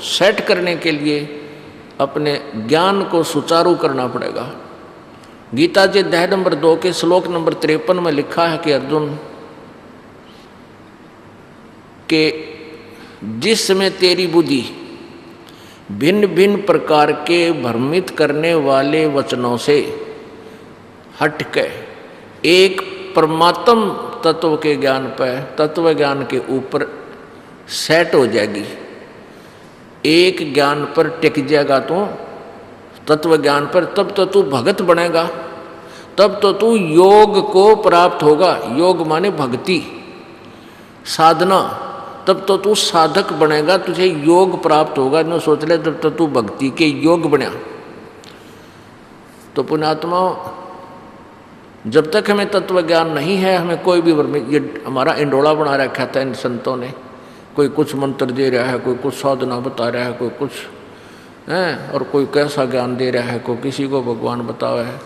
सेट करने के लिए अपने ज्ञान को सुचारू करना पड़ेगा। गीता जी अध्याय नंबर 2 के श्लोक नंबर 53 में लिखा है कि अर्जुन के जिस समय तेरी बुद्धि भिन्न भिन्न प्रकार के भ्रमित करने वाले वचनों से हटके एक परमात्म तत्व के ज्ञान पर, तत्व ज्ञान के ऊपर सेट हो जाएगी, एक ज्ञान पर टिक जाएगा तो तत्व ज्ञान पर, तब तो तू भगत बनेगा, तब तो तू योग को प्राप्त होगा। योग माने भक्ति साधना, तब तो तू साधक बनेगा, तुझे योग प्राप्त होगा। न सोच ले तब तो तू भक्ति के योग बना। तो पुण्यात्मा, जब तक हमें तत्व ज्ञान नहीं है, हमें कोई भी ये हमारा इंडोला बना रखा था इन संतों ने, कोई कुछ मंत्र दे रहा है, कोई कुछ साधना बता रहा है, कोई कुछ है, और कोई कैसा ज्ञान दे रहा है, कोई किसी को भगवान बतावा है,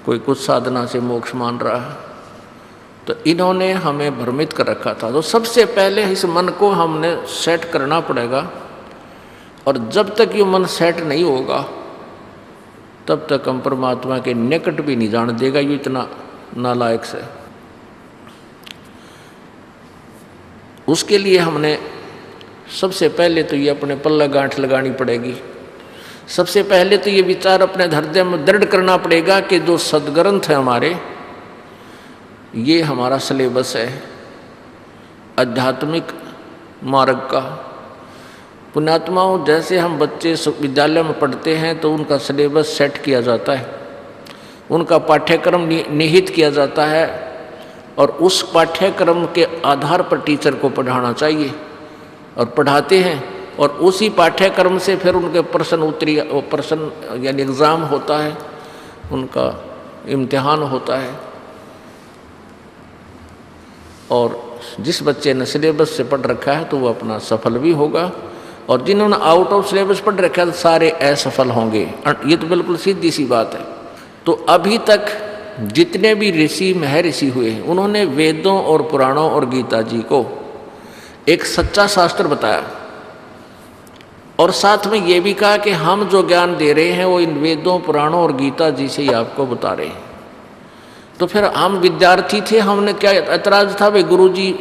कोई कुछ साधना से मोक्ष मान रहा है। तो इन्होंने हमें भ्रमित कर रखा था। तो सबसे पहले इस मन को हमने सेट करना पड़ेगा, और जब तक ये मन सेट नहीं होगा तब तक हम परमात्मा के निकट भी नहीं जान देगा। ये इतना नालायक से। उसके लिए हमने सबसे पहले तो ये अपने पल्ला गांठ लगानी पड़ेगी। सबसे पहले तो ये विचार अपने हृदय में दृढ़ करना पड़ेगा कि जो सदग्रंथ है हमारे, ये हमारा सिलेबस है आध्यात्मिक मार्ग का। पुण्यात्माओं, जैसे हम बच्चे विद्यालय में पढ़ते हैं तो उनका सिलेबस सेट किया जाता है, उनका पाठ्यक्रम निहित किया जाता है, और उस पाठ्यक्रम के आधार पर टीचर को पढ़ाना चाहिए, और पढ़ाते हैं। और उसी पाठ्यक्रम से फिर उनके प्रश्न यानी एग्ज़ाम होता है, उनका इम्तिहान होता है। और जिस बच्चे ने सिलेबस से पढ़ रखा है तो वो अपना सफल भी होगा, और जिन्होंने आउट ऑफ सिलेबस पढ़ रखा है तो सारे असफल होंगे। ये तो बिल्कुल सीधी सी बात है। तो अभी तक जितने भी ऋषि महर्षि हुए हैं, उन्होंने वेदों और पुराणों और गीता जी को एक सच्चा शास्त्र बताया, और साथ में ये भी कहा कि हम जो ज्ञान दे रहे हैं वो इन वेदों पुराणों और गीता जी से ही आपको बता रहे हैं। तो फिर हम विद्यार्थी थे, हमने क्या ऐतराज़ था? भाई गुरुजी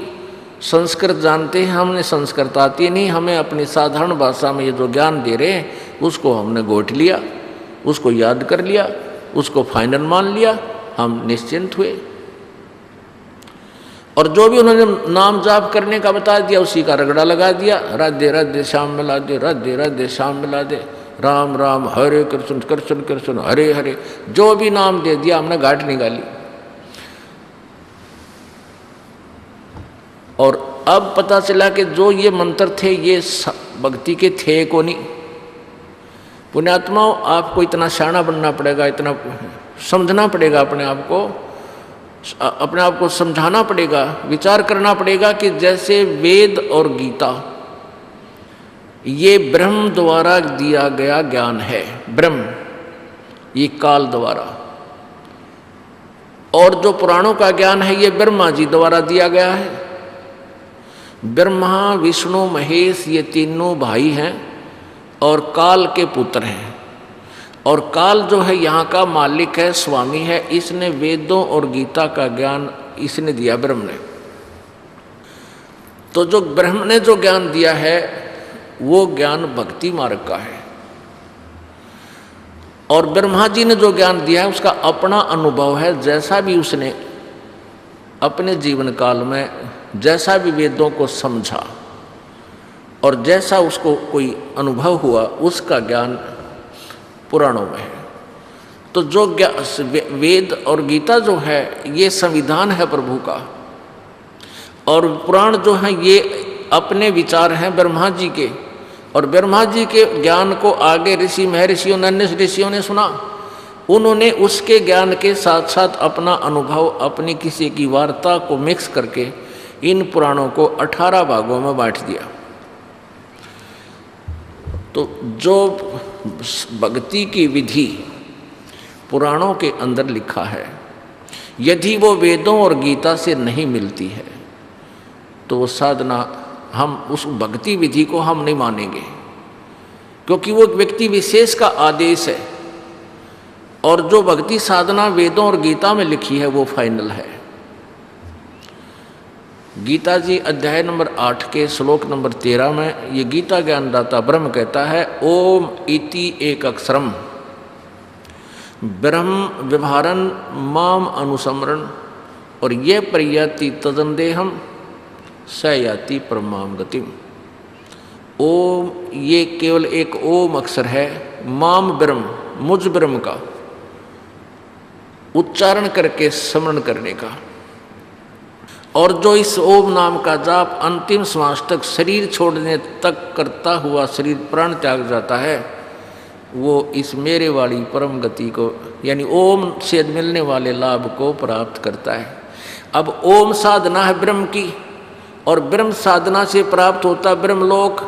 संस्कृत जानते हैं, हमने संस्कृत आती नहीं, हमें अपनी साधारण भाषा में ये जो ज्ञान दे रहे हैं उसको हमने गोट लिया, उसको याद कर लिया, उसको फाइनल मान लिया, हम निश्चिंत हुए। और जो भी उन्होंने नाम जाप करने का बता दिया उसी का रगड़ा लगा दिया। राधे राधे श्याम मिला दे, राधे राधे श्याम मिला दे, राम राम हरे कृष्ण कृष्ण कृष्ण हरे हरे, जो भी नाम दे दिया हमने घाट निकाली। और अब पता चला कि जो ये मंत्र थे ये भक्ति के थे को नहीं। पुण्यात्माओं, आपको इतना शाना बनना पड़ेगा, इतना समझना पड़ेगा, अपने आप को समझाना पड़ेगा, विचार करना पड़ेगा कि जैसे वेद और गीता ये ब्रह्म द्वारा दिया गया ज्ञान है, ब्रह्म ये काल द्वारा, और जो पुराणों का ज्ञान है ये ब्रह्मा जी द्वारा दिया गया है। ब्रह्मा विष्णु महेश ये तीनों भाई हैं और काल के पुत्र हैं। और काल जो है यहाँ का मालिक है, स्वामी है, इसने वेदों और गीता का ज्ञान इसने दिया, ब्रह्म ने। तो जो ब्रह्म ने जो ज्ञान दिया है वो ज्ञान भक्ति मार्ग का है, और ब्रह्मा जी ने जो ज्ञान दिया है उसका अपना अनुभव है। जैसा भी उसने अपने जीवन काल में जैसा भी वेदों को समझा और जैसा उसको कोई अनुभव हुआ उसका ज्ञान पुराणों में है। तो जो वेद और गीता जो है ये संविधान है प्रभु का, और पुराण जो है ये अपने विचार हैं ब्रह्मा जी के, और ब्रह्मा जी के ज्ञान को आगे ऋषि महर्षियों अन्य ऋषियों ने सुना। उन्होंने उसके ज्ञान के साथ साथ अपना अनुभव, अपनी किसी की वार्ता को मिक्स करके इन पुराणों को 18 भागों में बांट दिया। तो जो भक्ति की विधि पुराणों के अंदर लिखा है, यदि वो वेदों और गीता से नहीं मिलती है तो वो साधना, हम उस भक्ति विधि को हम नहीं मानेंगे, क्योंकि वो व्यक्ति विशेष का आदेश है। और जो भक्ति साधना वेदों और गीता में लिखी है वो फाइनल है। गीता जी अध्याय नंबर 8 के श्लोक नंबर 13 में ये गीता ज्ञानदाता ब्रह्म कहता है, ओम इति एक अक्षरम ब्रह्म व्यवहारन माम अनुसमरण, और ये प्रयाति तदंदेहम स याति परमाम गतिम। ओम ये केवल एक ओम अक्षर है, माम ब्रह्म मुझ ब्रह्म का उच्चारण करके स्मरण करने का, और जो इस ओम नाम का जाप अंतिम श्वास तक शरीर छोड़ने तक करता हुआ शरीर प्राण त्याग जाता है, वो इस मेरे वाली परम गति को यानी ओम से मिलने वाले लाभ को प्राप्त करता है। अब ओम साधना है ब्रह्म की, और ब्रह्म साधना से प्राप्त होता ब्रह्मलोक,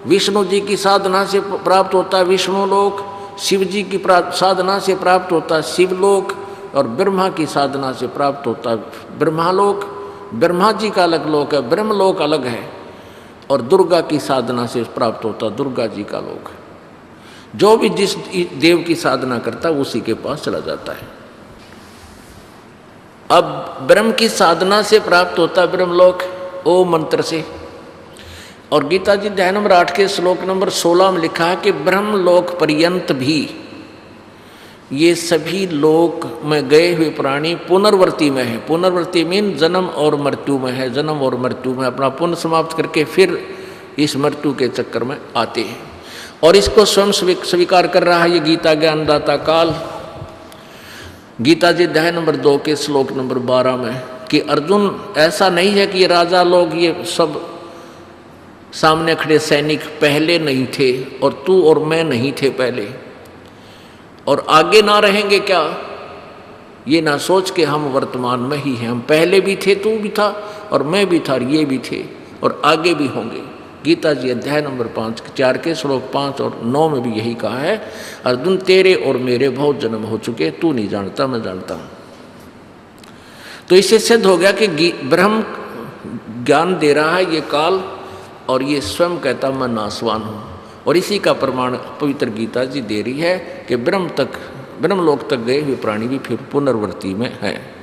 विष्णु जी की साधना से प्राप्त होता विष्णु लोक, शिव जी की साधना से प्राप्त होता शिवलोक, और ब्रह्मा की साधना से प्राप्त होता ब्रह्मालोक। ब्रह्मा जी का अलग लोक है, ब्रह्मलोक अलग है, और दुर्गा की साधना से प्राप्त होता दुर्गा जी का लोक। जो भी जिस देव की साधना करता उसी के पास चला जाता है। अब ब्रह्म की साधना से प्राप्त होता ब्रह्मलोक ओम मंत्र से, और गीता जी अध्याय नंबर 8 के श्लोक नंबर 16 में लिखा है कि ब्रह्मलोक पर्यंत भी ये सभी लोक में गए हुए प्राणी पुनर्वर्ती में है। पुनर्वर्ती मीन जन्म और मृत्यु में है, जन्म और मृत्यु में अपना पुण्य समाप्त करके फिर इस मृत्यु के चक्कर में आते हैं, और इसको स्वयं स्वीकार कर रहा है ये गीता ज्ञानदाता काल। गीता जी अध्याय नंबर 2 के श्लोक नंबर 12 में कि अर्जुन ऐसा नहीं है कि ये राजा लोग ये सब सामने खड़े सैनिक पहले नहीं थे और तू और मैं नहीं थे पहले, और आगे ना रहेंगे क्या, ये ना सोच के हम वर्तमान में ही हैं। हम पहले भी थे, तू भी था और मैं भी था और ये भी थे और आगे भी होंगे। गीता जी अध्याय नंबर 4 के श्लोक 5 और 9 में भी यही कहा है, अर्जुन तेरे और मेरे बहुत जन्म हो चुके, तू नहीं जानता मैं जानता हूँ। तो इससे सिद्ध हो गया कि ब्रह्म ज्ञान दे रहा है ये काल, और ये स्वयं कहता मैं नासवान हूँ। और इसी का प्रमाण पवित्र गीता जी दे रही है कि ब्रह्मलोक तक गए हुए प्राणी भी फिर पुनर्वर्ती में हैं,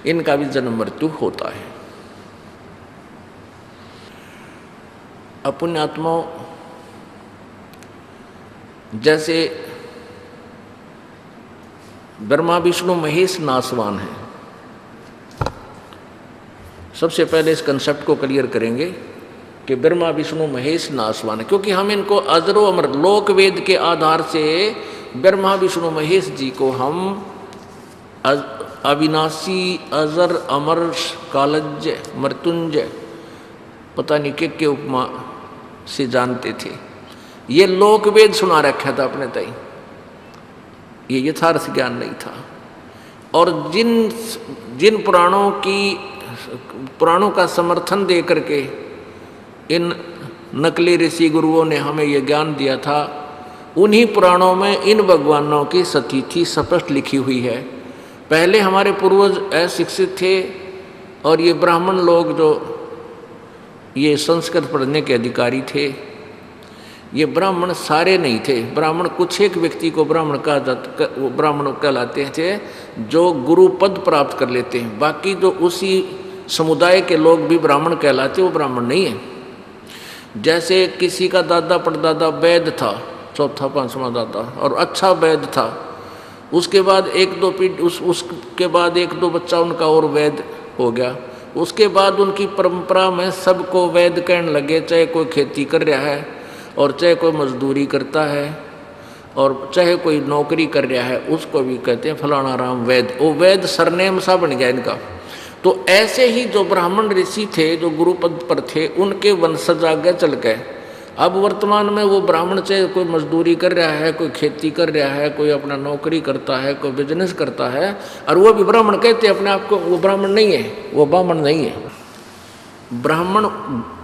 इनका भी जन्म मृत्यु होता है। पुण्यात्माओं, जैसे ब्रह्मा विष्णु महेश नासवान है, सबसे पहले इस कंसेप्ट को क्लियर करेंगे कि ब्रह्मा विष्णु महेश नासवान, क्योंकि हम इनको अजरो अमर लोक वेद के आधार से ब्रह्मा विष्णु महेश जी को हम अविनाशी अजर अमर कालज मृत्युंजय पता नहीं के उपमा से जानते थे। ये लोक वेद सुना रखा था अपने तय, ये यथार्थ ज्ञान नहीं था। और जिन पुराणों का समर्थन दे करके इन नकली ऋषि गुरुओं ने हमें ये ज्ञान दिया था, उन्हीं पुराणों में इन भगवानों की सतीथि स्पष्ट लिखी हुई है। पहले हमारे पूर्वज अशिक्षित थे और ये ब्राह्मण लोग जो ये संस्कृत पढ़ने के अधिकारी थे, ये ब्राह्मण सारे नहीं थे। ब्राह्मण कुछ एक व्यक्ति को ब्राह्मण वो ब्राह्मण कहलाते थे जो गुरु पद प्राप्त कर लेते हैं। बाकी जो उसी समुदाय के लोग भी ब्राह्मण कहलाते, वो ब्राह्मण नहीं है। जैसे किसी का दादा परदादा वैद्य था, चौथा पांचवा दादा, और अच्छा वैद्य था, उसके बाद उसके बाद एक दो बच्चा उनका और वैद्य हो गया। उसके बाद उनकी परंपरा में सबको वैद्य कहने लगे, चाहे कोई खेती कर रहा है और चाहे कोई मजदूरी करता है और चाहे कोई नौकरी कर रहा है, उसको भी कहते हैं फलाना राम वैद्य। वो वैद्य सरनेम सा बन गया इनका। तो ऐसे ही जो ब्राह्मण ऋषि थे जो गुरुपद पर थे, उनके वंशज आगे चल गए। अब वर्तमान में वो ब्राह्मण चाहे कोई मजदूरी कर रहा है, कोई खेती कर रहा है, कोई अपना नौकरी करता है, कोई बिजनेस करता है, और वो भी ब्राह्मण कहते हैं अपने आप को। वो ब्राह्मण नहीं है, वो ब्राह्मण नहीं है। ब्राह्मण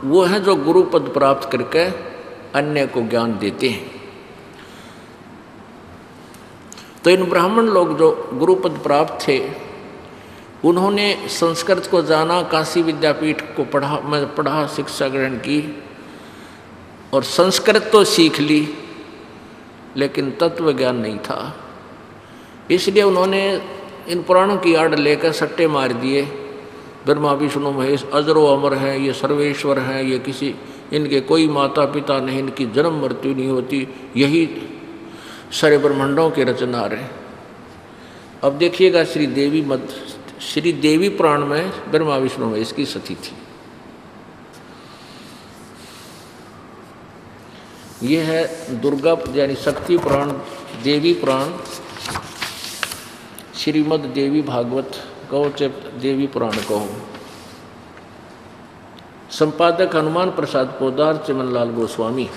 वो है जो गुरुपद प्राप्त करके अन्य को ज्ञान देते हैं। तो इन ब्राह्मण लोग जो गुरुपद प्राप्त थे, उन्होंने संस्कृत को जाना, काशी विद्यापीठ को पढ़ा, शिक्षा ग्रहण की और संस्कृत तो सीख ली, लेकिन तत्व ज्ञान नहीं था। इसलिए उन्होंने इन पुराणों की आड़ लेकर सट्टे मार दिए। ब्रह्मा विष्णु महेश अजरो अमर है, ये सर्वेश्वर है, ये किसी इनके कोई माता पिता नहीं, इनकी जन्म मृत्यु नहीं होती, यही सारे ब्रह्मांडों के रचनहार हैं। अब देखिएगा श्री देवी पुराण में ब्रह्मा विष्णु महेश की सती थी। ये है दुर्गा यानी शक्ति पुराण, देवी पुराण, श्रीमद् देवी भागवत कहो चाहे देवी पुराण कहो। संपादक हनुमान प्रसाद पोदार, चमनलाल गोस्वामी।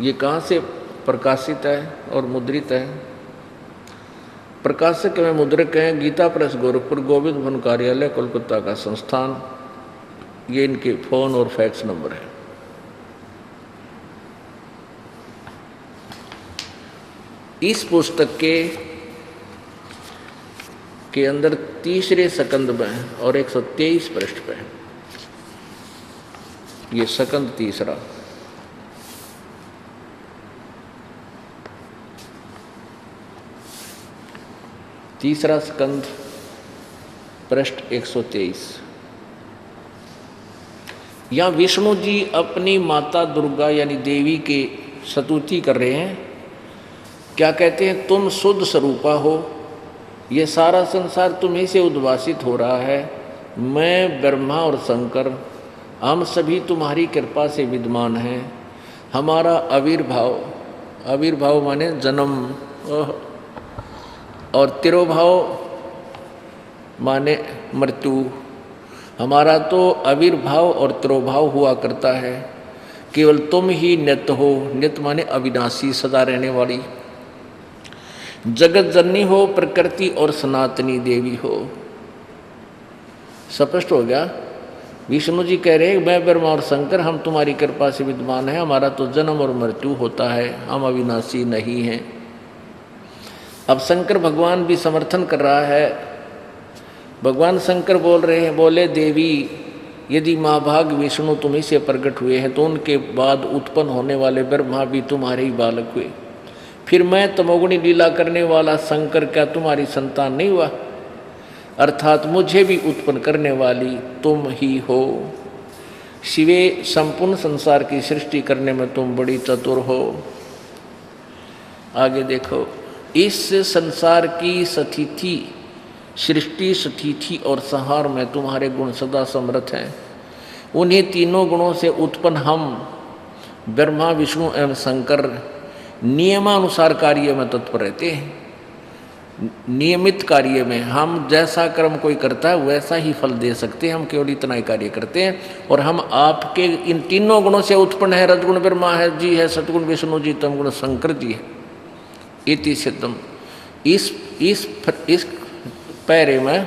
ये कहाँ से प्रकाशित है और मुद्रित है? प्रकाशक में मुद्रक हैं गीता प्रेस गोरखपुर, गोविंद भवन कार्यालय, कोलकाता का संस्थान। ये इनके फ़ोन और फैक्स नंबर है। इस पुस्तक के अंदर तीसरे सकंद में और 123 पृष्ठ पे ये सकंद तीसरा, स्कंद पृष्ठ 123। यहाँ विष्णु जी अपनी माता दुर्गा यानी देवी की स्तुति कर रहे हैं। क्या कहते हैं? तुम शुद्ध स्वरूपा हो, ये सारा संसार तुम्हीं से उद्भासित हो रहा है। मैं ब्रह्मा और शंकर हम सभी तुम्हारी कृपा से विद्यमान हैं। हमारा आविर्भाव माने जन्म, और तिरोभाव माने मृत्यु। हमारा तो आविर्भाव और तिरोभाव हुआ करता है। केवल तुम ही नित्य हो, नित्य माने अविनाशी, सदा रहने वाली। जगत जननी हो, प्रकृति और सनातनी देवी हो। स्पष्ट हो गया। विष्णु जी कह रहे हैं मैं ब्रह्मा और शंकर हम तुम्हारी कृपा से विद्यमान है। हमारा तो जन्म और मृत्यु होता है, हम अविनाशी नहीं हैं। अब शंकर भगवान भी समर्थन कर रहा है। भगवान शंकर बोल रहे हैं, बोले देवी यदि महाभाग विष्णु तुम्हीं से प्रकट हुए हैं तो उनके बाद उत्पन्न होने वाले ब्रह्मा भी तुम्हारे ही बालक हुए। फिर मैं तमोगुणी लीला करने वाला शंकर क्या तुम्हारी संतान नहीं हुआ? अर्थात मुझे भी उत्पन्न करने वाली तुम ही हो। शिवे संपूर्ण संसार की सृष्टि करने में तुम बड़ी चतुर हो। आगे देखो, इस संसार की स्थिति सृष्टि स्थिति और संहार में तुम्हारे गुण सदा समर्थ हैं। उन्हीं तीनों गुणों से उत्पन्न हम ब्रह्मा विष्णु एवं शंकर नियमानुसार कार्य में तत्पर रहते हैं। नियमित कार्य में हम जैसा कर्म कोई करता है वैसा ही फल दे सकते हैं, हम केवल इतना ही कार्य करते हैं। और हम आपके इन तीनों गुणों से उत्पन्न है। रजगुण ब्रह्मा है जी है, सतगुण विष्णु जी, तमगुण शंकर जी है। इति सिद्धम। इस पैरे में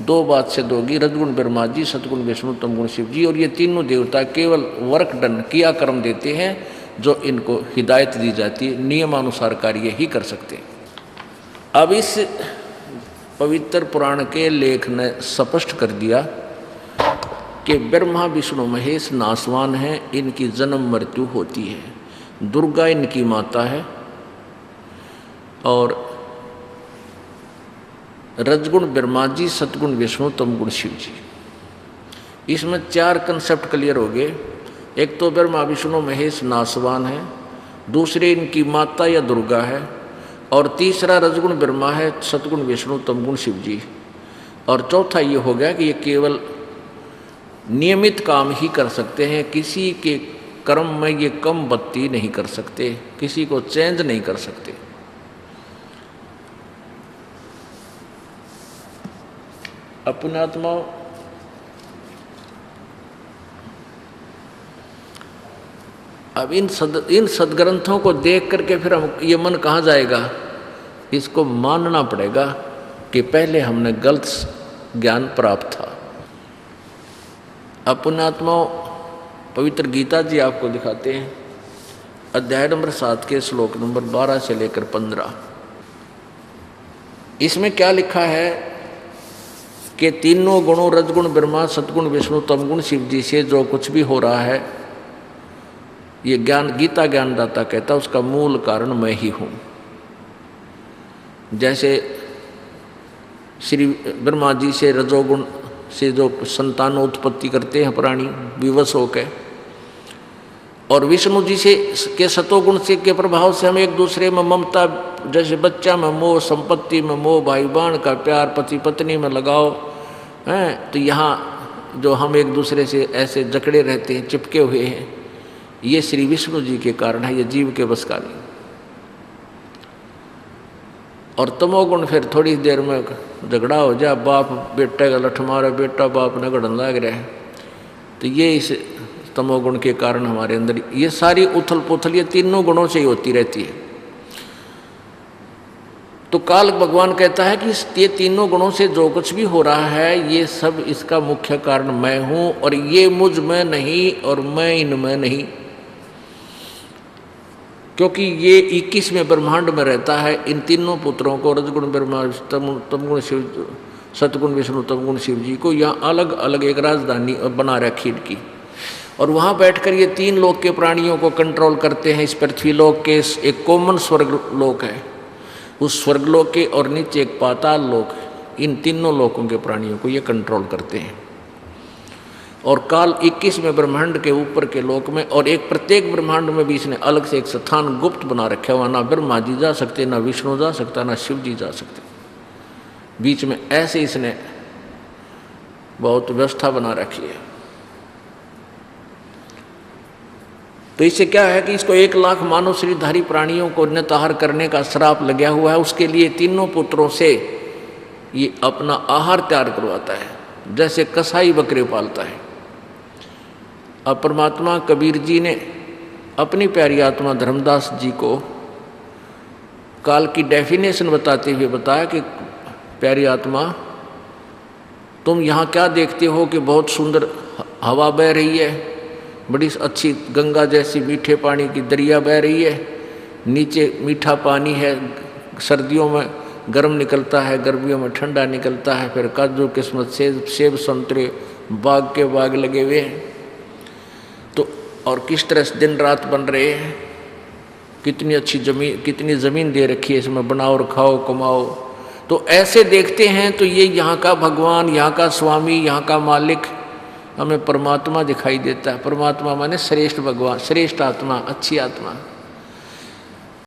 दो बात सिद्ध होगी, रजगुण ब्रह्मा जी, सतगुण विष्णु, तमगुण शिव जी। और ये तीनों देवता केवल वर्क डन किया कर्म देते हैं जो इनको हिदायत दी जाती है, नियमानुसार कार्य ही कर सकते हैं। अब इस पवित्र पुराण के लेख ने स्पष्ट कर दिया कि ब्रह्मा विष्णु महेश नासवान हैं, इनकी जन्म मृत्यु होती है। दुर्गा इनकी माता है और रजगुण ब्रह्मा जी, सतगुण विष्णु, तमगुण शिव जी। इसमें चार कंसेप्ट क्लियर हो गए। एक तो ब्रह्मा विष्णु महेश नासवान है, दूसरे इनकी माता या दुर्गा है, और तीसरा रजगुण ब्रह्मा है, सतगुण विष्णु, तमगुण शिव जी। और चौथा ये हो गया कि ये केवल नियमित काम ही कर सकते हैं, किसी के कर्म में ये कम बत्ती नहीं कर सकते, किसी को चेंज नहीं कर सकते। अपने आत्मा अब इन सदग्रंथों को देख करके फिर हम ये मन कहाँ जाएगा? इसको मानना पड़ेगा कि पहले हमने गलत ज्ञान प्राप्त था। अपने आत्मा पवित्र गीता जी आपको दिखाते हैं, अध्याय नंबर 7 के श्लोक नंबर 12 से लेकर 15। इसमें क्या लिखा है कि तीनों गुणों रजगुण ब्रह्मा, सतगुण विष्णु, तमगुण शिव जी से जो कुछ भी हो रहा है, ये ज्ञान गीता ज्ञानदाता कहता है उसका मूल कारण मैं ही हूँ। जैसे श्री ब्रह्मा जी से रजोगुण से जो संतानोत्पत्ति करते हैं प्राणी विवश होकर, और विष्णु जी से के सतोगुण से के प्रभाव से हम एक दूसरे में ममता, जैसे बच्चा में मोह, संपत्ति में मोह, भाई बहन का प्यार, पति पत्नी में लगाव हैं, तो यहाँ जो हम एक दूसरे से ऐसे जकड़े रहते हैं, चिपके हुए हैं, ये श्री विष्णु जी के कारण है, ये जीव के बस का नहीं। और तमोगुण फिर थोड़ी देर में झगड़ा हो जाए, बाप बेटे का लठ मारे, बेटा बाप ने गड़न लग रहा है, तो ये इस तमोगुण के कारण हमारे अंदर ये सारी उथल पुथल ये तीनों गुणों से ही होती रहती है। तो काल भगवान कहता है कि ये तीनों गुणों से जो कुछ भी हो रहा है ये सब इसका मुख्य कारण मैं हूँ, और ये मुझ में नहीं और मैं इनमें नहीं, क्योंकि ये 21वें ब्रह्मांड में रहता है। इन तीनों पुत्रों को रजगुण ब्रह्मा, तमगुण शिव, सतगुण विष्णु, तमगुण शिव जी को यहाँ अलग अलग एक राजधानी बना रखी इनकी, और वहाँ बैठकर ये तीन लोक के प्राणियों को कंट्रोल करते हैं। इस पृथ्वी लोक के एक कॉमन स्वर्ग लोक है, उस स्वर्गलोक के और नीचे एक पाताल लोक, इन तीनों लोकों के प्राणियों को ये कंट्रोल करते हैं। और काल 21वें ब्रह्मांड के ऊपर के लोक में, और एक प्रत्येक ब्रह्मांड में भी इसने अलग से एक स्थान गुप्त बना रखा हुआ, ना ब्रह्मा जी जा सकते, ना विष्णु जा सकता, ना शिव जी जा सकते, बीच में ऐसे इसने बहुत व्यवस्था बना रखी है। तो इससे क्या है कि इसको 1 लाख मानव शरीरधारी प्राणियों को निताहार करने का श्राप लगा हुआ है। उसके लिए तीनों पुत्रों से ये अपना आहार तैयार करवाता है, जैसे कसाई बकरे पालता है। अब परमात्मा कबीर जी ने अपनी प्यारी आत्मा धर्मदास जी को काल की डेफिनेशन बताते हुए बताया कि प्यारी आत्मा, तुम यहाँ क्या देखते हो कि बहुत सुंदर हवा बह रही है, बड़ी अच्छी गंगा जैसी मीठे पानी की दरिया बह रही है, नीचे मीठा पानी है, सर्दियों में गर्म निकलता है, गर्मियों में ठंडा निकलता है, फिर काजू किस्मत सेब संतरे बाग के बाग लगे हुए हैं। तो और किस तरह से दिन रात बन रहे हैं, कितनी अच्छी जमीन, कितनी ज़मीन दे रखी है, इसमें बनाओ और खाओ कमाओ। तो ऐसे देखते हैं तो ये यहाँ का भगवान, यहाँ का स्वामी, यहाँ का मालिक हमें परमात्मा दिखाई देता है। परमात्मा माने श्रेष्ठ भगवान, श्रेष्ठ आत्मा, अच्छी आत्मा।